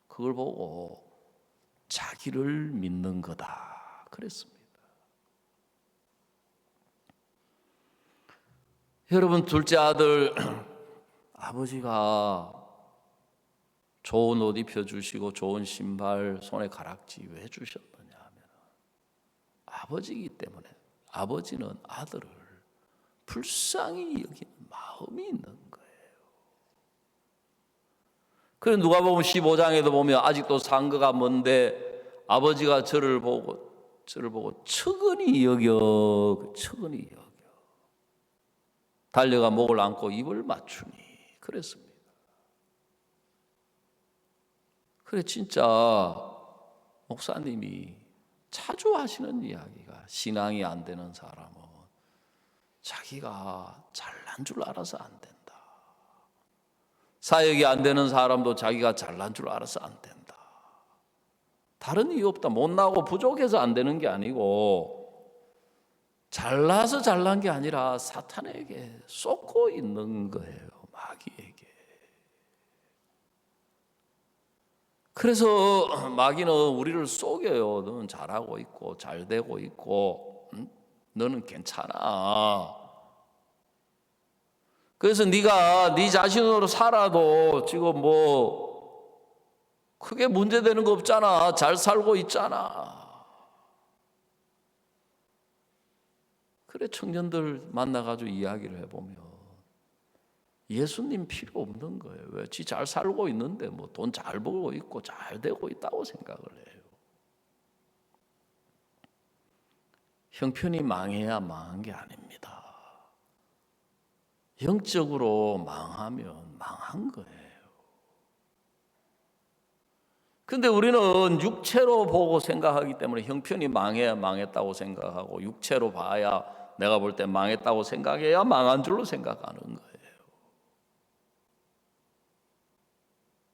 그걸 보고 자기를 믿는 거다 그랬습니다. 여러분, 둘째 아들 아버지가 좋은 옷 입혀주시고 좋은 신발 손에 가락지 왜 주셨느냐 하면 아버지이기 때문에. 아버지는 아들을 불쌍히 여기는 마음이 있는 거예요. 그래서 누가복음 15장에도 보면 아직도 상거가 먼데 아버지가 저를 보고 측은히 여겨 달려가 목을 안고 입을 맞추니 그랬습니다. 그래, 진짜 목사님이 자주 하시는 이야기가, 신앙이 안 되는 사람은 자기가 잘난 줄 알아서 안 된다. 사역이 안 되는 사람도 자기가 잘난 줄 알아서 안 된다. 다른 이유 없다. 못나고 부족해서 안 되는 게 아니고 잘나서 잘난 게 아니라 사탄에게 쏟고 있는 거예요. 마귀에게. 그래서 마귀는 우리를 속여요. 너는 잘하고 있고 잘 되고 있고 너는 괜찮아. 그래서 네가 네 자신으로 살아도 지금 크게 문제되는 거 없잖아. 잘 살고 있잖아. 그래, 청년들 만나가지고 이야기를 해보면 예수님 필요 없는 거예요. 왜? 지 잘 살고 있는데 돈 잘 벌고 있고 잘 되고 있다고 생각을 해요. 형편이 망해야 망한 게 아닙니다. 영적으로 망하면 망한 거예요. 근데 우리는 육체로 보고 생각하기 때문에 형편이 망해야 망했다고 생각하고 육체로 봐야 내가 볼 때 망했다고 생각해야 망한 줄로 생각하는 거예요.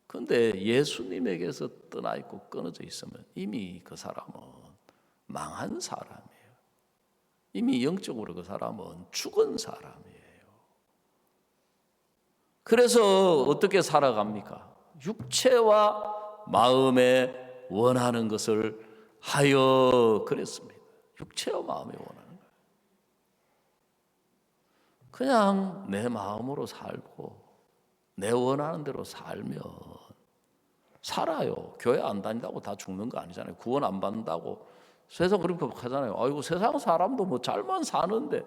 그런데 예수님에게서 떠나 있고 끊어져 있으면 이미 그 사람은 망한 사람이에요. 이미 영적으로 그 사람은 죽은 사람이에요. 그래서 어떻게 살아갑니까? 육체와 마음에 원하는 것을 하여 그랬습니다. 육체와 마음에 원하는 거예요. 그냥 내 마음으로 살고 내 원하는 대로 살면 살아요. 교회 안 다닌다고 다 죽는 거 아니잖아요. 구원 안 받는다고 세상 그렇게 하잖아요. 아이고, 세상 사람도 잘만 사는데.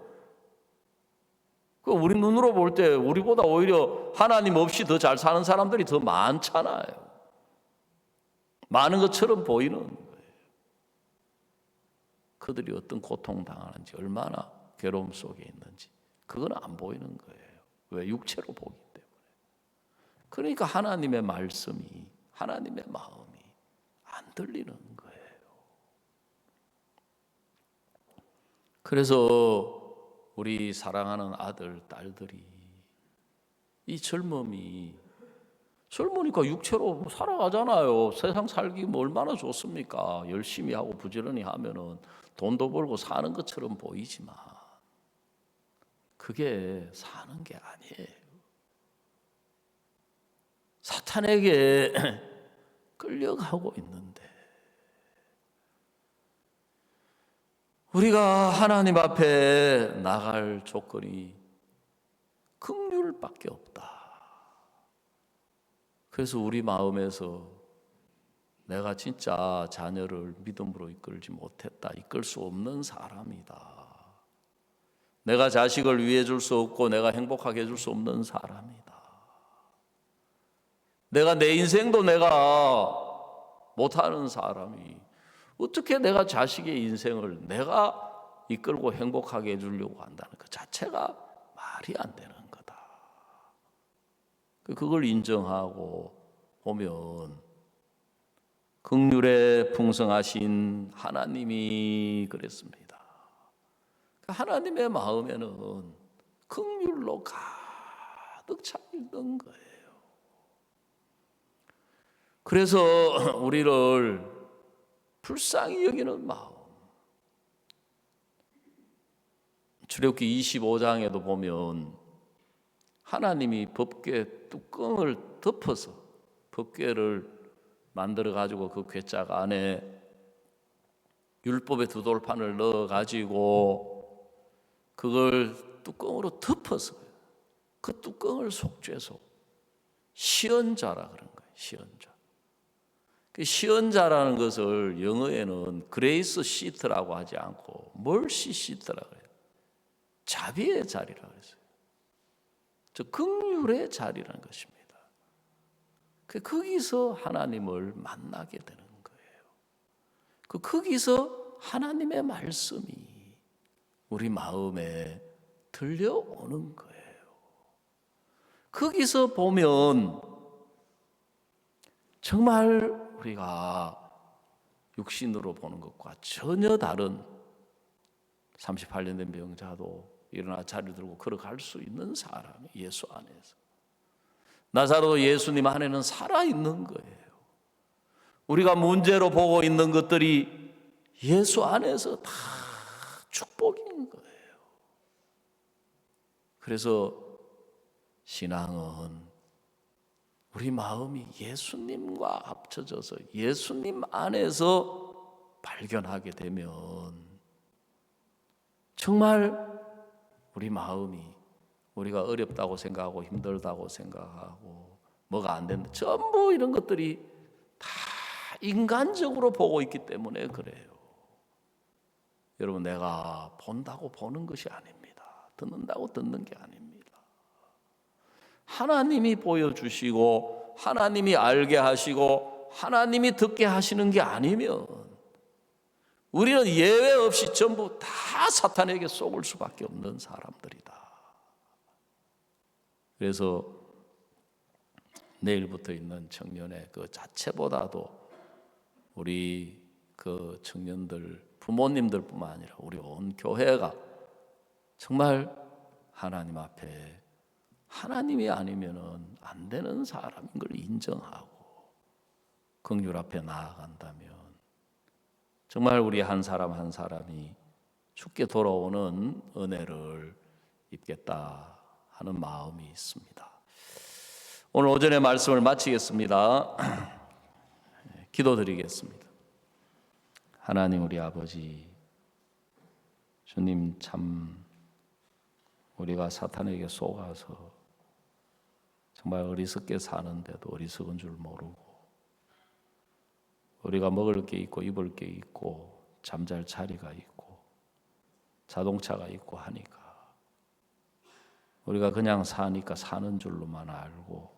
우리 눈으로 볼 때 우리보다 오히려 하나님 없이 더 잘 사는 사람들이 더 많잖아요. 많은 것처럼 보이는 거예요. 그들이 어떤 고통 당하는지, 얼마나 괴로움 속에 있는지 그건 안 보이는 거예요. 왜? 육체로 보기 때문에. 그러니까 하나님의 말씀이, 하나님의 마음이 안 들리는 거예요. 그래서 우리 사랑하는 아들, 딸들이 이 젊으니까 육체로 살아가잖아요. 세상 살기 얼마나 좋습니까? 열심히 하고 부지런히 하면은 돈도 벌고 사는 것처럼 보이지만 그게 사는 게 아니에요. 사탄에게 끌려가고 있는데 우리가 하나님 앞에 나갈 조건이 긍휼밖에 없다. 그래서 우리 마음에서 내가 진짜 자녀를 믿음으로 이끌지 못했다, 이끌 수 없는 사람이다, 내가 자식을 위해 줄 수 없고 내가 행복하게 해줄 수 없는 사람이다, 내가 내 인생도 내가 못하는 사람이 어떻게 내가 자식의 인생을 내가 이끌고 행복하게 해주려고 한다는 그 자체가 말이 안 되는 거다. 그걸 인정하고 보면 긍휼에 풍성하신 하나님이 그랬습니다. 하나님의 마음에는 긍휼로 가득 차 있는 거예요. 그래서 우리를 불쌍히 여기는 마음. 출애굽기 25장에도 보면 하나님이 법궤 뚜껑을 덮어서 법궤를 만들어 가지고 그 궤짝 안에 율법의 두 돌판을 넣어 가지고 그걸 뚜껑으로 덮어서 그 뚜껑을 속죄소 시언자라 그런 거예요. 시언자. 그 시언자라는 것을 영어에는 그레이스 시트라고 하지 않고 멀시 시트라고 해요. 자비의 자리라고 했어요. 저 긍휼의 자리라는 것입니다. 거기서 하나님을 만나게 되는 거예요. 거기서 하나님의 말씀이 우리 마음에 들려오는 거예요. 거기서 보면 정말 우리가 육신으로 보는 것과 전혀 다른 38년 된 병자도 일어나 자리를 들고 걸어갈 수 있는 사람이 예수 안에서. 나사로 예수님 안에는 살아있는 거예요. 우리가 문제로 보고 있는 것들이 예수 안에서 다 축복인 거예요. 그래서 신앙은 우리 마음이 예수님과 합쳐져서 예수님 안에서 발견하게 되면 정말 우리 마음이 우리가 어렵다고 생각하고 힘들다고 생각하고 뭐가 안 된다, 전부 이런 것들이 다 인간적으로 보고 있기 때문에 그래요. 여러분, 내가 본다고 보는 것이 아닙니다. 듣는다고 듣는 게 아닙니다. 하나님이 보여주시고 하나님이 알게 하시고 하나님이 듣게 하시는 게 아니면 우리는 예외 없이 전부 다 사탄에게 속을 수밖에 없는 사람들이다. 그래서 내일부터 있는 청년회 그 자체보다도 우리 그 청년들, 부모님들뿐만 아니라 우리 온 교회가 정말 하나님 앞에 하나님이 아니면은 안 되는 사람인 걸 인정하고 긍휼 앞에 나아간다면 정말 우리 한 사람 한 사람이 죽게 돌아오는 은혜를 입겠다 하는 마음이 있습니다. 오늘 오전에 말씀을 마치겠습니다. 기도드리겠습니다. 하나님 우리 아버지, 주님 참 우리가 사탄에게 속아서 정말 어리석게 사는데도 어리석은 줄 모르고 우리가 먹을 게 있고 입을 게 있고 잠잘 자리가 있고 자동차가 있고 하니까 우리가 그냥 사니까 사는 줄로만 알고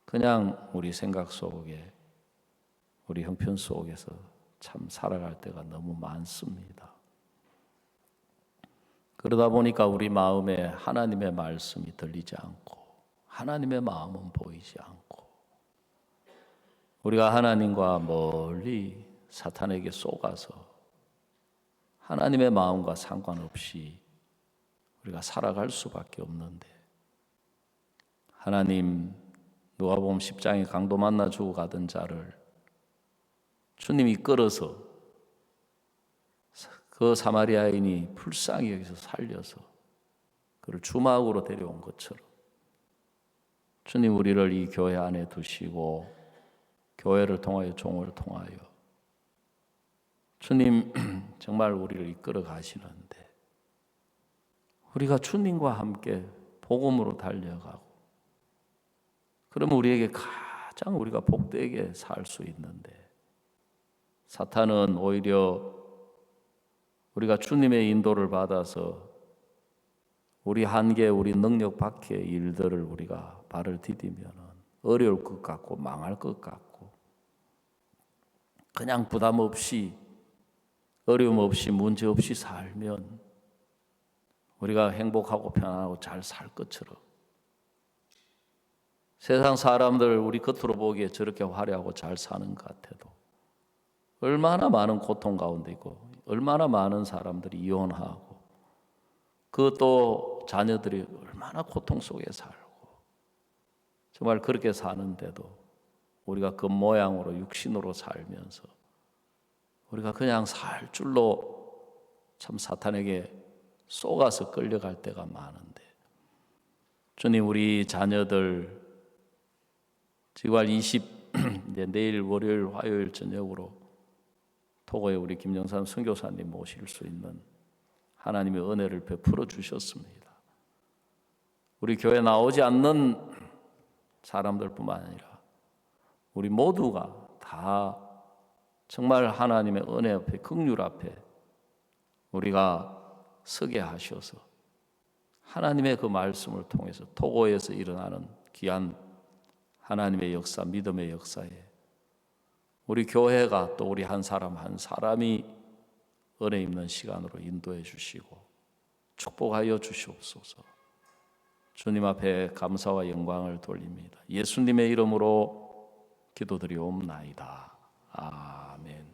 그냥 우리 생각 속에 우리 형편 속에서 참 살아갈 때가 너무 많습니다. 그러다 보니까 우리 마음에 하나님의 말씀이 들리지 않고 하나님의 마음은 보이지 않고 우리가 하나님과 멀리 사탄에게 속아서 하나님의 마음과 상관없이 우리가 살아갈 수밖에 없는데 하나님, 누가복음 10장에 강도 만나 주고 가던 자를 주님이 끌어서 그 사마리아인이 불쌍히 여기서 살려서 그를 주막으로 데려온 것처럼 주님 우리를 이 교회 안에 두시고 교회를 통하여 종을 통하여 주님 정말 우리를 이끌어 가시는데 우리가 주님과 함께 복음으로 달려가고 그러면 우리에게 가장 우리가 복되게 살 수 있는데 사탄은 오히려 우리가 주님의 인도를 받아서 우리 한계, 우리 능력 밖의 일들을 우리가 발을 디디면 어려울 것 같고 망할 것 같고 그냥 부담 없이 어려움 없이 문제 없이 살면 우리가 행복하고 편안하고 잘 살 것처럼 세상 사람들 우리 겉으로 보기에 저렇게 화려하고 잘 사는 것 같아도 얼마나 많은 고통 가운데 있고 얼마나 많은 사람들이 이혼하고 그 또 자녀들이 얼마나 고통 속에 살고 정말 그렇게 사는데도 우리가 그 모양으로 육신으로 살면서 우리가 그냥 살 줄로 참 사탄에게 속아서 끌려갈 때가 많은데 주님 우리 자녀들 지구알 20 이제 내일 월요일 화요일 저녁으로 토고에 우리 김영삼 선교사님 모실 수 있는 하나님의 은혜를 베풀어 주셨습니다. 우리 교회 나오지 않는 사람들뿐만 아니라 우리 모두가 다 정말 하나님의 은혜 앞에 긍휼 앞에 우리가 서게 하셔서 하나님의 그 말씀을 통해서 토고에서 일어나는 귀한 하나님의 역사, 믿음의 역사에 우리 교회가 또 우리 한 사람 한 사람이 은혜 있는 시간으로 인도해 주시고 축복하여 주시옵소서. 주님 앞에 감사와 영광을 돌립니다. 예수님의 이름으로 기도드리옵나이다. 아멘.